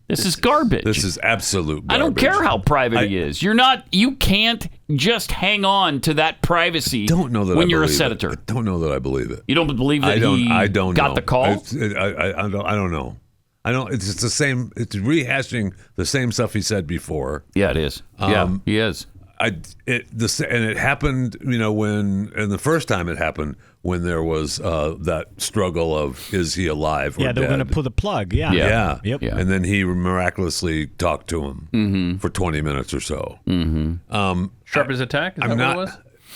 This is garbage. This is absolute garbage. I don't care how private he is. You can't just hang on to that privacy when you're a senator. I don't know that I believe it. You don't believe that I don't got know. the call? I don't know. I don't. It's the same. It's rehashing the same stuff he said before. Yeah, it is. He is. And it happened, when the first time it happened, when there was that struggle of is he alive or they were dead? going to pull the plug. Yeah. Yep. And then he miraculously talked to him for 20 minutes or so. Sharp as a tack. Is that what it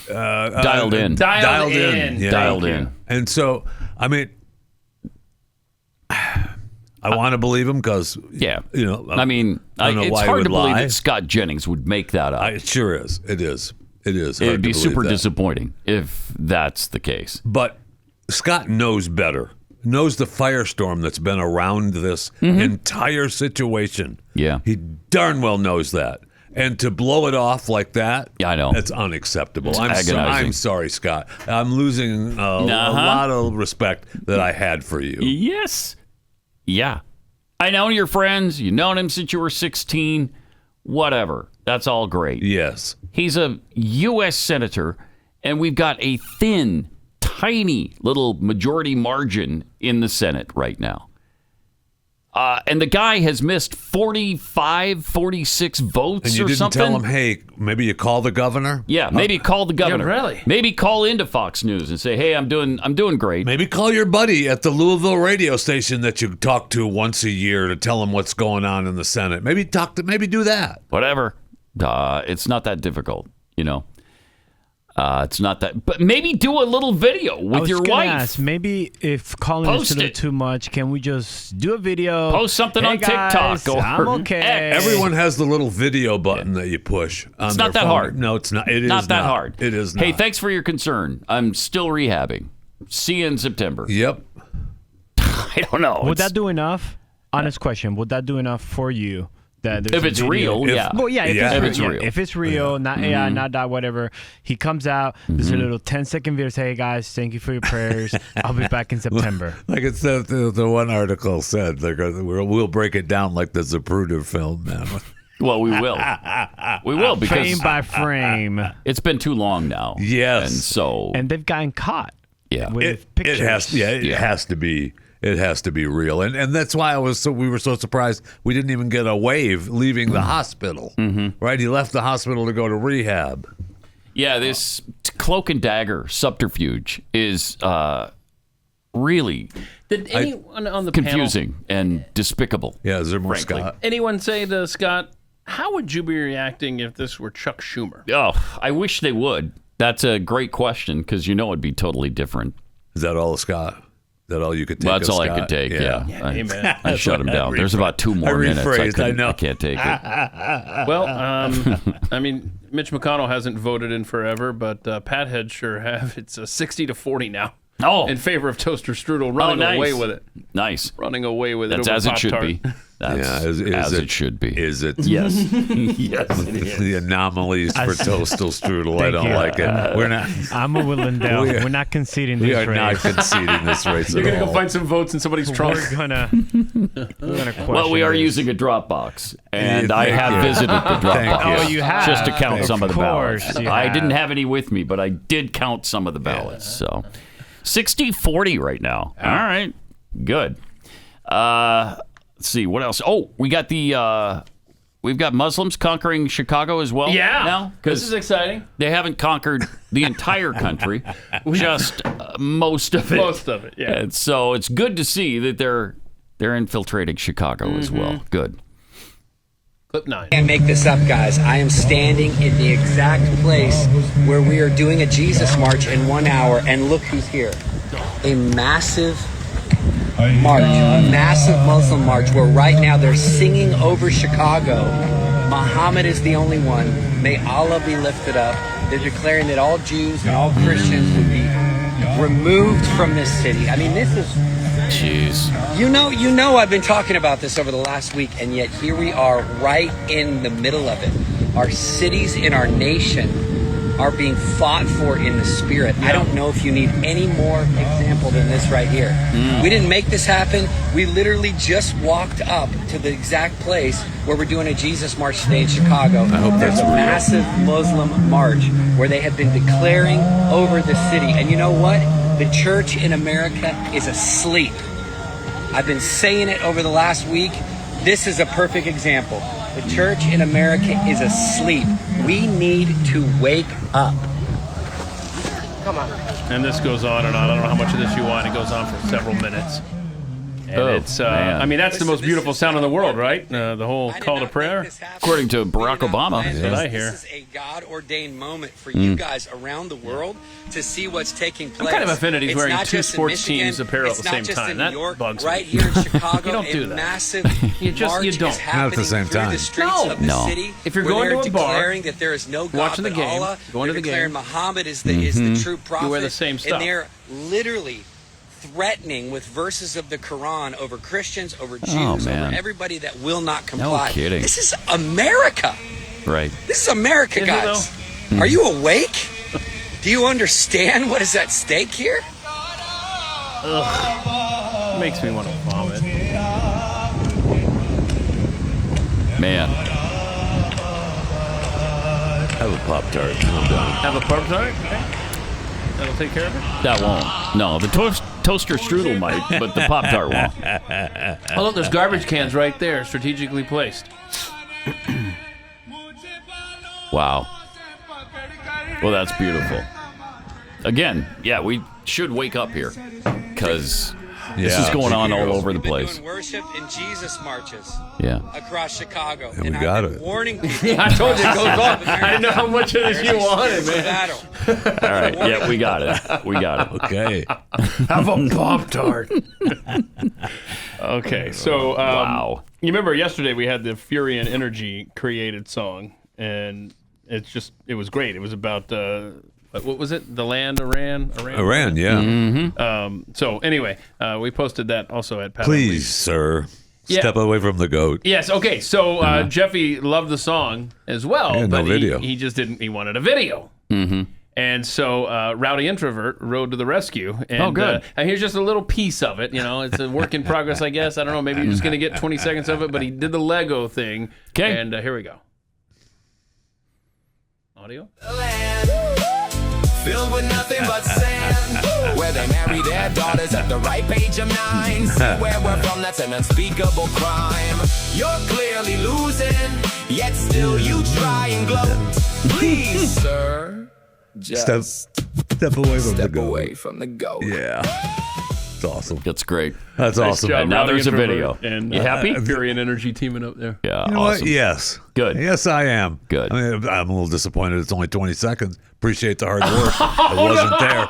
was? Dialed in. Dialed in. Yeah. Dialed in. And so, I mean, I want to believe him because, I mean, I don't know it's why he hard would to believe lie. that Scott Jennings would make that up. It sure is. It is. It is. It would be super that. disappointing if that's the case. But Scott knows better. Knows the firestorm that's been around this entire situation. Yeah. He darn well knows that. And to blow it off like that, I know. that's unacceptable. It's I'm agonizing. sorry, Scott. I'm losing a lot of respect that I had for you. Yes. Yeah. I know your friends. You've known him since you were 16. Whatever. That's all great. Yes. He's a U.S. senator, and we've got a thin, tiny little majority margin in the Senate right now. And the guy has missed 45, 46 votes And you or didn't something. tell him, hey, maybe you call the governor? Yeah, maybe call the governor. Yeah, really? Maybe call into Fox News and say, hey, I'm doing great. Maybe call your buddy at the Louisville radio station that you talk to once a year to tell him what's going on in the Senate. Maybe do that. Whatever. It's not that difficult, It's not that, but maybe do a little video with your wife. Ask, maybe if calling is a little too much, can we just do a video? Post something hey on guys, TikTok. Or I'm okay. Everyone has the little video button that you push on It's their not that phone. hard. No, it's not. It is not that hard. It is not. Hey, thanks for your concern. I'm still rehabbing. See you in September. Yep. I don't know. Would that do enough? Honest question. Would that do enough for you? If it's real, yeah. Well, yeah, if it's real. real. If it's real, not AI, not that, whatever. He comes out, there's a little 10-second video, say, hey, guys, thank you for your prayers. I'll be back in September. Like it said, the one article said, we'll break it down like the Zapruder film, man. Well, we will. We will, because frame by frame. It's been too long now. Yes. And they've gotten caught. Yeah. With pictures. It has to be. It has to be real, and that's why we were so surprised we didn't even get a wave leaving the hospital. Right, he left the hospital to go to rehab. Yeah, this cloak and dagger subterfuge is really Did anyone on the confusing and despicable. Yeah, is there more frankly. Scott? Anyone say to Scott, how would you be reacting if this were Chuck Schumer? Oh, I wish they would. That's a great question because it'd be totally different. Is that all, Scott? Is that all you could take? Well, that's all I Scott? could take. Yeah. Amen. I shut him down. There's about 2 more minutes. I know. I can't take it. Well, I mean, Mitch McConnell hasn't voted in forever, but Pat Head sure have. It's 60-40 now. Oh, in favor of Toaster Strudel, running away with it. Nice, running away with it. That's as it should Pop-Tart. be. That's as it should be. Is it? Yes. Yes. The anomalies for Toastal Strudel. I don't like it. We're not. I'm a Willendale. We're not conceding this race. We are not conceding this race. You're going to go find some votes in somebody's trunk. We're gonna question well, we are this. using a Dropbox, and I have visited the Dropbox. Oh, you have? Just to count some of the ballots. You I have. didn't have any with me, but I did count some of the ballots. So 60-40 right now. All right. Good. Let's see what else. Oh, we've got Muslims conquering Chicago as well. Yeah. Now, this is exciting. They haven't conquered the entire country, just most of it. Most of it. Yeah. And so it's good to see that they're infiltrating Chicago as well. Good. Clip 9. I can't make this up, guys. I am standing in the exact place where we are doing a Jesus march in 1 hour, and look who's here. A massive march, a massive Muslim march, where right now they're singing over Chicago, Muhammad is the only one, may Allah be lifted up. They're declaring that all Jews and all Christians would be removed from this city. I mean, this is... Jeez. You know I've been talking about this over the last week, and yet here we are right in the middle of it. Our cities in our nation are being fought for in the spirit. I don't know if you need any more example than this right here. We didn't make this happen. We literally just walked up to the exact place where we're doing a Jesus March today in Chicago. I hope there's a massive Muslim march where they have been declaring over the city. And you know what? The church in America is asleep. I've been saying it over the last week. This is a perfect example. The church in America is asleep. We need to wake up. Come on. And this goes on and on. I don't know how much of this you want. It goes on for several minutes. And it's, I mean, that's the most beautiful sound in the world, right? The whole call to prayer. According to Barack Obama. That's what I hear. This is a God-ordained moment for you guys around the world to see what's taking place. I'm kind of offended he's wearing two sports teams apparel at the same time. That bugs me. Right here in Chicago, you don't do that. Massive you don't. Not at the same time. No. If you're going to a bar, declaring that there is no God watching the but game, Allah, going to the declaring game, Muhammad is the true prophet. You wear the same stuff. And they're literally threatening with verses of the Quran over Christians, over Jews, over everybody that will not comply. No kidding. This is America. Right. This is America, guys. Are you awake? Do you understand what is at stake here? Ugh. Makes me want to vomit. Man. Have a Pop-Tart. I'm done. Have a Pop-Tart? Okay. That'll take care of it? That won't. No, the toaster strudel might, but the Pop-Tart won't. Oh, look, there's garbage cans right there, strategically placed. Wow. Well, that's beautiful. Again, yeah, we should wake up here because this is going on all over the place. Doing worship and Jesus marches. Yeah. Across Chicago. And we got it. Warning people. Yeah, I told you it goes on. I didn't know how much of this you wanted, man. All right. Yeah, we got it. We got it. Okay. Have a Pop-Tart. Okay, so wow. You remember yesterday we had the Fury and Energy created song, and it was great. It was about what was it? The land, Iran, yeah. Mm-hmm. So anyway, we posted that also at Pat. Please, sir, step away from the goat. Yes. Okay. So Jeffy loved the song as well, but video. He just didn't. He wanted a video. Mm-hmm. And so Rowdy Introvert rode to the rescue. And, oh, good. And here's just a little piece of it. You know, it's a work in progress, I guess. I don't know. Maybe you're just going to get 20 seconds of it, but he did the Lego thing. Okay. And here we go. Audio. Filled with nothing but sand, where they marry their daughters at the ripe age of 9. See where we're from, that's an unspeakable crime. You're clearly losing, yet still you try and gloat. Please, sir, just step away from the goat. away from the goat. Yeah. It's awesome. That's great. That's Nice awesome. job, And now Rowdy there's a Introvert video. And You happy? Fury and Energy teaming up there. Yeah, You know awesome. what? Yes. Good. Yes, I am. Good. I mean, I'm a little disappointed. It's only 20 seconds. Appreciate the hard work. It wasn't there.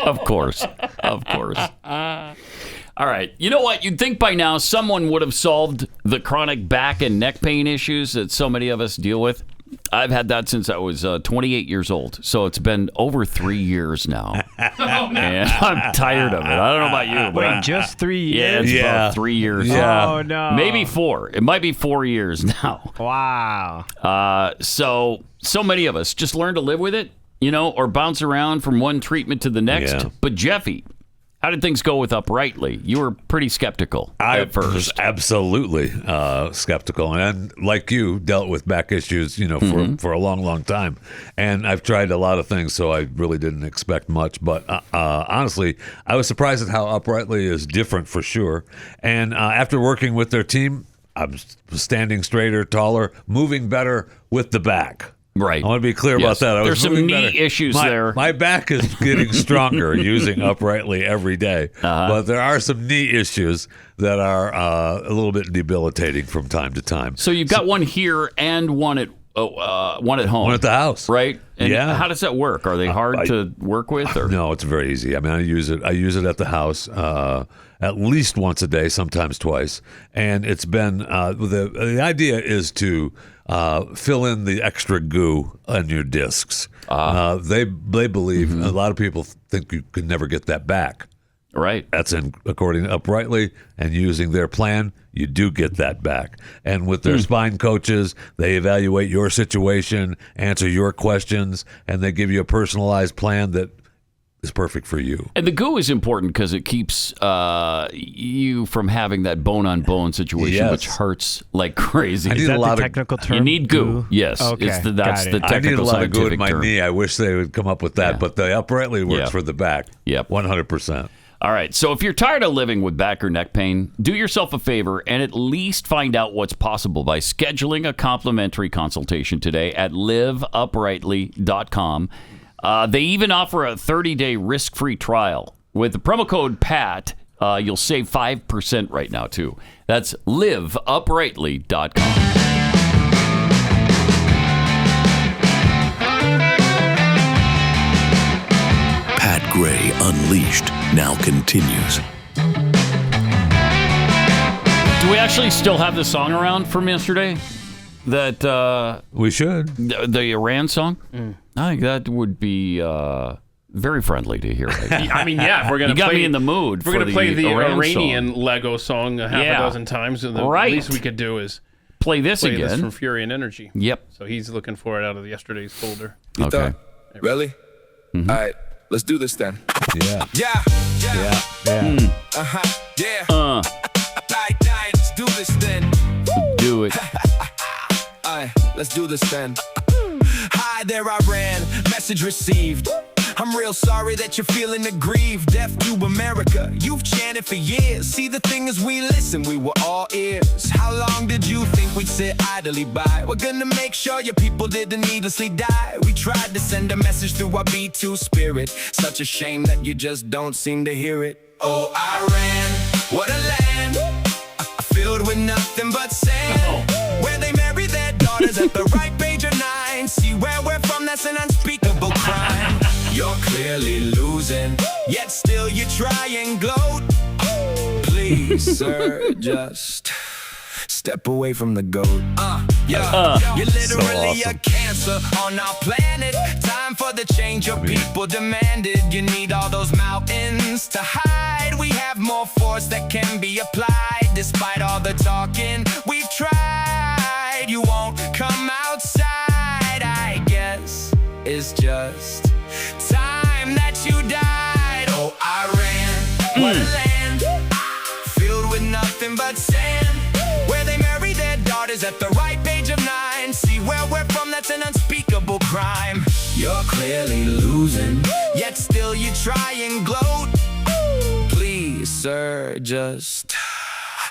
Of course. Of course. All right. You know what? You'd think by now someone would have solved the chronic back and neck pain issues that so many of us deal with. I've had that since I was 28 years old. So it's been over 3 years now. And I'm tired of it. I don't know about you. But Wait, just 3 yeah, years? it's about 3 years. Yeah. Oh, no. Maybe 4. It might be 4 years now. Wow. So many of us just learn to live with it, you know, or bounce around from one treatment to the next. Yeah. But Jeffy, how did things go with Uprightly? You were pretty skeptical at first. Was absolutely skeptical, and like you, dealt with back issues, you know, for a long, long time. And I've tried a lot of things, so I really didn't expect much. But honestly, I was surprised at how Uprightly is different for sure. And after working with their team, I'm standing straighter, taller, moving better with the back. Right. I want to be clear about that. There's some knee issues there. My back is getting stronger using Uprightly every day. But there are some knee issues that are a little bit debilitating from time to time. So you've got one here and one at home. One at the house. Right? And yeah. How does that work? Are they hard to work with? Or? No, it's very easy. I mean, I use it at the house. at least once a day, sometimes twice. And it's been the idea is to fill in the extra goo on your discs. They believe a lot of people think you could never get that back. Right. That's according to Uprightly, and using their plan, you do get that back. And with their spine coaches, they evaluate your situation, answer your questions, and they give you a personalized plan that is perfect for you. And the goo is important because it keeps you from having that bone-on-bone situation, which hurts like crazy. Is that the technical term? You need goo. Yes. Okay, That's the technical I need a lot of goo in scientific my term. knee. I wish they would come up with that, but the Uprightly works for the back. Yep. 100%. All right, so if you're tired of living with back or neck pain, do yourself a favor and at least find out what's possible by scheduling a complimentary consultation today at liveuprightly.com. They even offer a 30-day risk-free trial. With the promo code PAT, you'll save 5% right now, too. That's liveuprightly.com. Pat Gray Unleashed now continues. Do we actually still have the song around from yesterday? That we should. The Iran song? I think that would be very friendly to hear. I mean, yeah, if we're gonna you got play, me in the mood. We're gonna play the Iranian song. Lego song half a dozen times, and the least we could do is play this again. This from Fury and Energy. Yep. So he's looking for it out of yesterday's folder. Okay. Really? All right, let's do this then. Yeah. Yeah. Yeah. Let's do this then. Do it. Alright, let's do this then. Hi there, Iran. Message received. I'm real sorry that you're feeling aggrieved. Deaf to America, you've chanted for years. See, the thing is, we listen, we were all ears. How long did you think we'd sit idly by? We're gonna make sure your people didn't needlessly die. We tried to send a message through our B2 spirit. Such a shame that you just don't seem to hear it. Oh, Iran, what a land, filled with nothing but sand. Where they marry their daughters at the right page of 9. See where we're from, that's an unspeakable crime. You're clearly losing, yet still you try and gloat. Please, sir, just step away from the goat. You're literally so awesome. a cancer on our planet. Time for the change your people demanded. You need all those mountains to hide. We have more force that can be applied. Despite all the talking we've tried, you won't come outside. I guess it's just time that you died. Oh, Iran, what a land, filled with nothing but sand. Where they marry their daughters at the right page of 9. See where we're from, that's an unspeakable crime. You're clearly losing, yet still you try and gloat. Please, sir, just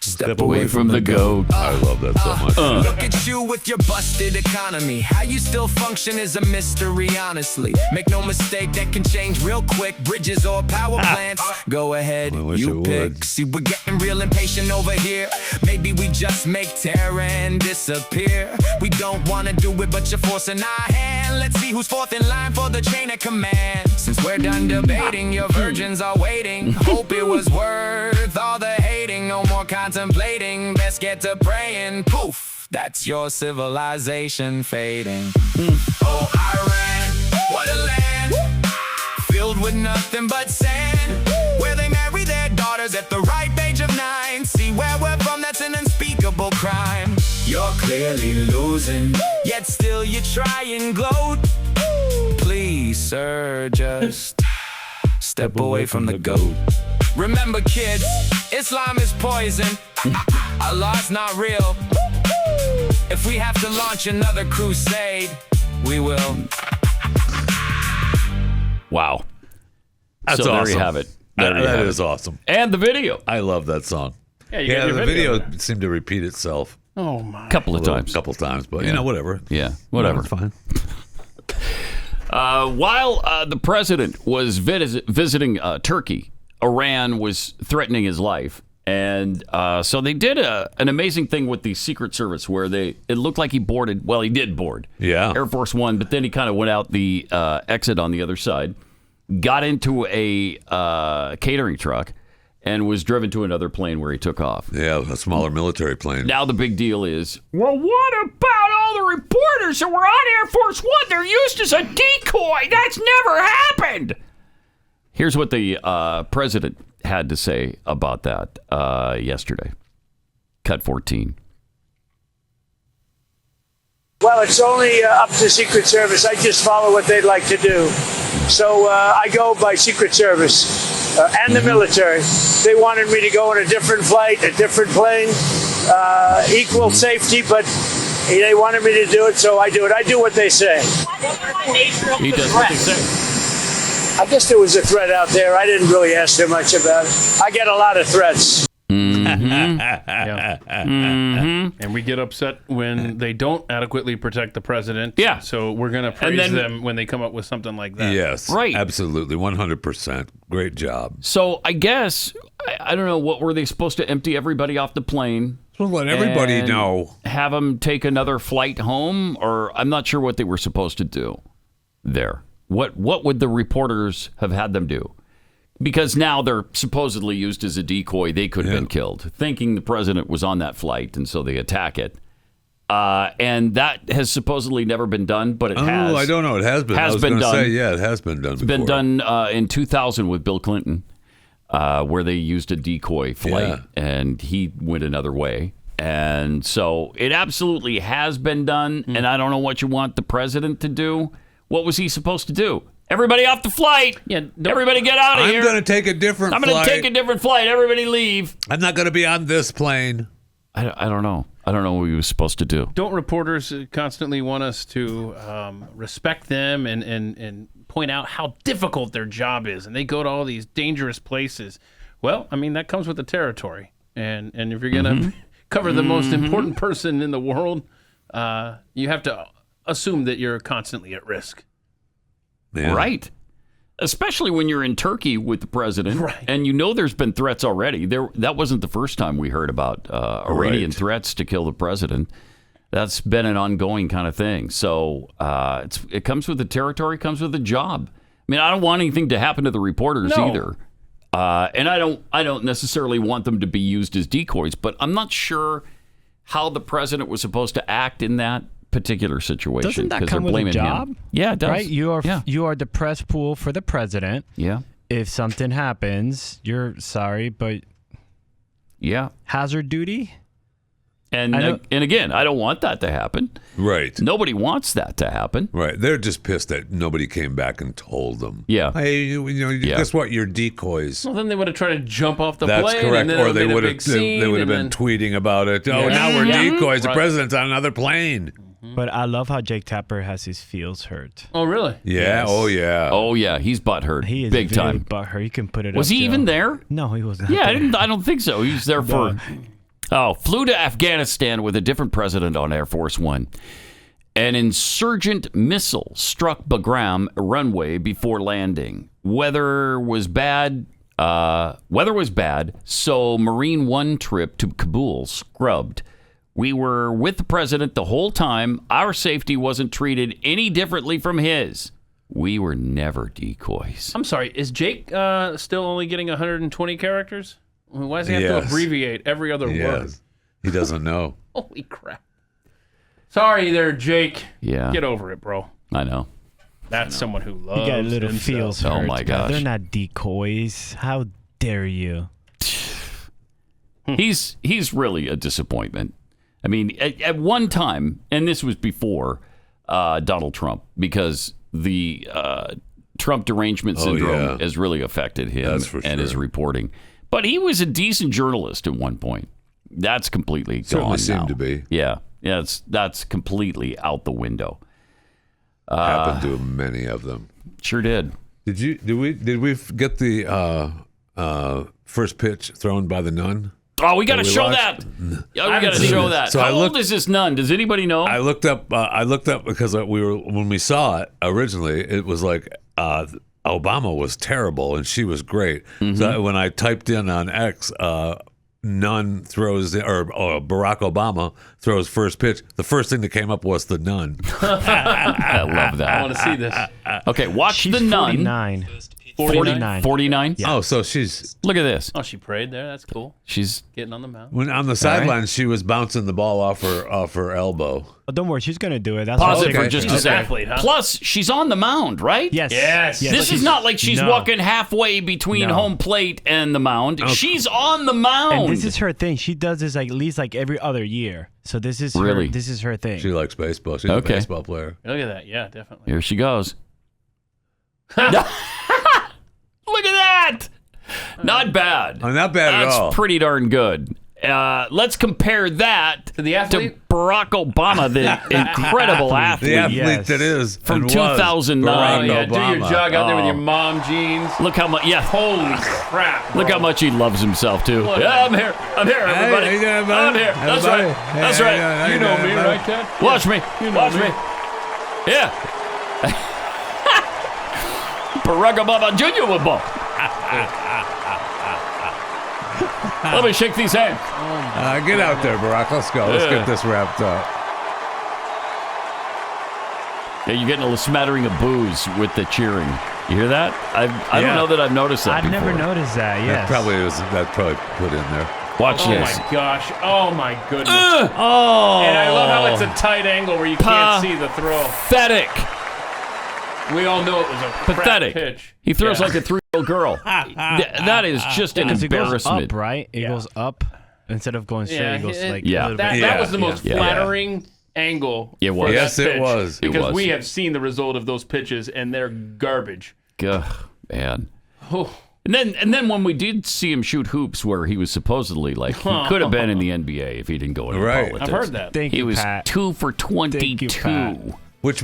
step away from the goat. I love that so much. Look at you with your busted economy. How you still function is a mystery, honestly. Make no mistake, that can change real quick. Bridges or power plants. Go ahead, you pick. Would. See, we're getting real impatient over here. Maybe we just make terror and disappear. We don't want to do it, but you're forcing our hand. Let's see who's fourth in line for the chain of command. Since we're done debating, your virgins are waiting. Hope it was worth all the hating. No more contemplating, best get to praying. Poof, that's your civilization fading. Oh, Iran, what a land, filled with nothing but sand. Where they marry their daughters at the right page of 9. See where we're from, that's an unspeakable crime. You're clearly losing, yet still you try and gloat. Please, sir, just step away from the goat. Remember, kids, Islam is poison. Allah's not real. If we have to launch another crusade, we will. Wow. That's so awesome. There you have it. That is awesome. And the video. I love that song. Yeah, you got your the video. video seemed to repeat itself. Oh my! Couple of times, but you know, whatever. Yeah, whatever. It's fine. While the president was visiting Turkey, Iran was threatening his life, and so they did an amazing thing with the Secret Service, where it looked like he boarded. Well, he did board. Yeah. Air Force One, but then he kind of went out the exit on the other side, got into a catering truck, and was driven to another plane where he took off. Yeah, a smaller military plane. Now the big deal is, well, what about all the reporters that were on Air Force One? They're used as a decoy. That's never happened. Here's what the president had to say about that yesterday. Cut 14. Well, it's only up to Secret Service. I just follow what they'd like to do. So I go by Secret Service and the military. They wanted me to go on a different flight, a different plane, equal safety, but they wanted me to do it, so I do it. I do what they say. He does what they say. I guess there was a threat out there. I didn't really ask too much about it. I get a lot of threats. And we get upset when they don't adequately protect the president. Yeah. So we're going to praise them when they come up with something like that. Yes. Right. Absolutely. 100%. Great job. So I guess, I don't know, what were they supposed to empty everybody off the plane? Well, let everybody know. Have them take another flight home? Or I'm not sure what they were supposed to do there. What would the reporters have had them do? Because now they're supposedly used as a decoy. They could have been killed, thinking the president was on that flight, and so they attack it. And that has supposedly never been done, but it has. Oh, I don't know. It has been. I was been gonna done. say, yeah, it has been done It's before. been done in 2000 with Bill Clinton, where they used a decoy flight, and he went another way. And so it absolutely has been done, and I don't know what you want the president to do. What was he supposed to do? Everybody off the flight. Yeah, everybody get out of here. I'm going to take a different flight. I'm going to take a different flight. Everybody leave. I'm not going to be on this plane. I don't know. I don't know what he was supposed to do. Don't reporters constantly want us to respect them and point out how difficult their job is? And they go to all these dangerous places. Well, I mean, that comes with the territory. And if you're going to cover the most important person in the world, you have to assume that you're constantly at risk. Yeah. Right. Especially when you're in Turkey with the president, and you know there's been threats already. That wasn't the first time we heard about Iranian threats to kill the president. That's been an ongoing kind of thing. So it comes with the territory, comes with the job. I mean, I don't want anything to happen to the reporters either. And I don't necessarily want them to be used as decoys, but I'm not sure how the president was supposed to act in that particular situation. Doesn't that come with a job? Yeah, it does. Right? You are the press pool for the president. Yeah. If something happens, you're sorry, but hazard duty. And again, I don't want that to happen. Right. Nobody wants that to happen. Right. They're just pissed that nobody came back and told them. Yeah. Hey, guess what? You're decoys. Well, then they would have tried to jump off the That's plane. correct. And then Or they would have been tweeting about it. Oh, now we're decoys. The president's on another plane. But I love how Jake Tapper has his feels hurt. Oh, really? Yeah. Yes. Oh, yeah. Oh, yeah. He's butthurt. He is big very time. butthurt. You can put it. Was up, he Joe. even there? No, he was not. Yeah, there. I don't think so. He was there for. Flew to Afghanistan with a different president on Air Force One. An insurgent missile struck Bagram runway before landing. Weather was bad, so Marine One trip to Kabul scrubbed. We were with the president the whole time. Our safety wasn't treated any differently from his. We were never decoys. I'm sorry. Is Jake still only getting 120 characters? Why does he have to abbreviate every other word? He doesn't know. Holy crap. Sorry there, Jake. Yeah. Get over it, bro. I know. That's someone who loves You got little himself. feels hurt. Oh, my gosh. They're not decoys. How dare you? He's really a disappointment. I mean, at one time, and this was before Donald Trump, because the Trump derangement syndrome has really affected him and his reporting. But he was a decent journalist at one point. That's completely Certainly gone seemed now. to be. Yeah, that's completely out the window. Happened to many of them. Sure did. Did we get the first pitch thrown by the nun? Oh, we got to show that. Yeah, we got to show that. So How old is this nun? Does anybody know? I looked up because when we saw it originally, it was like Obama was terrible and she was great. So when I typed in on X, nun throws or Barack Obama throws first pitch, the first thing that came up was the nun. I love that. I want to see this. Okay, watch She's the nun. 49. 49. 49? Yeah. Oh, so she's... Look at this. Oh, she prayed there. That's cool. She's getting on the mound. When on the sidelines, she was bouncing the ball off her elbow. Oh, don't worry, she's gonna do it. That's Pause what it for just a second. Athlete, huh? Plus, she's on the mound, right? Yes. Yes. This is not like she's walking halfway between home plate and the mound. Okay. She's on the mound. And this is her thing. She does this like at least like every other year. So this is Really? her, this is her thing. She likes baseball. She's a baseball player. Look at that. Yeah, definitely. Here she goes. Look at that. Not bad. Not bad at all. That's pretty darn good. Let's compare that to the athlete, to Barack Obama, the incredible athlete. The athlete that is from and 2009. was Barack Do your Obama. jog out there with your mom jeans. Look how much. Yeah. Holy crap! Bro. Look how much he loves himself too. Look. Yeah, I'm here, everybody. Hey, how you doing, I'm buddy? here. That's Everybody. right. Hey, That's how right. you doing? How You you know doing, me, buddy? right, Ted? Watch me. You know Watch me. me. Yeah. Barack Obama Jr. with ball. Let me shake these hands. Get out there, Barack. Let's go. Let's get this wrapped up. Yeah, you're getting a smattering of booze with the cheering. You hear that? I don't know that I've noticed that I've before. never noticed that. Yes. That probably put in there. Watch Oh this. my gosh! Oh my goodness! And I love how it's a tight angle where you can't see the throw. Pathetic. We all know it was a crap Pathetic. pitch. He throws like a 3-year-old girl. That is just an Because it goes embarrassment. up, right? It goes up instead of going straight. It goes like Yeah. a little That, bit. that was the most Yeah. flattering angle. It was. for that Yes, it pitch, was. It Because was. we have seen the result of those pitches, and they're garbage. Ugh, man. Oh. And then when we did see him shoot hoops where he was supposedly like he could have been in the NBA if he didn't go into Right. politics. I've heard that. Thank He you, was Pat. 2 for 22. Pat. Which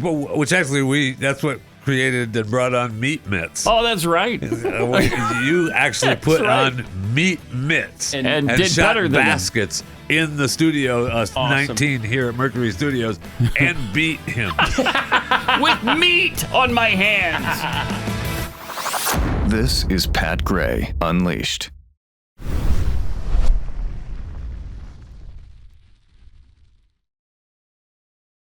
actually that's what created and brought on meat mitts. Oh, that's right. You actually That's put right. on meat mitts And did shot better than him. baskets in the studio 19 here at Mercury Studios and beat him. With meat on my hands. This is Pat Gray Unleashed.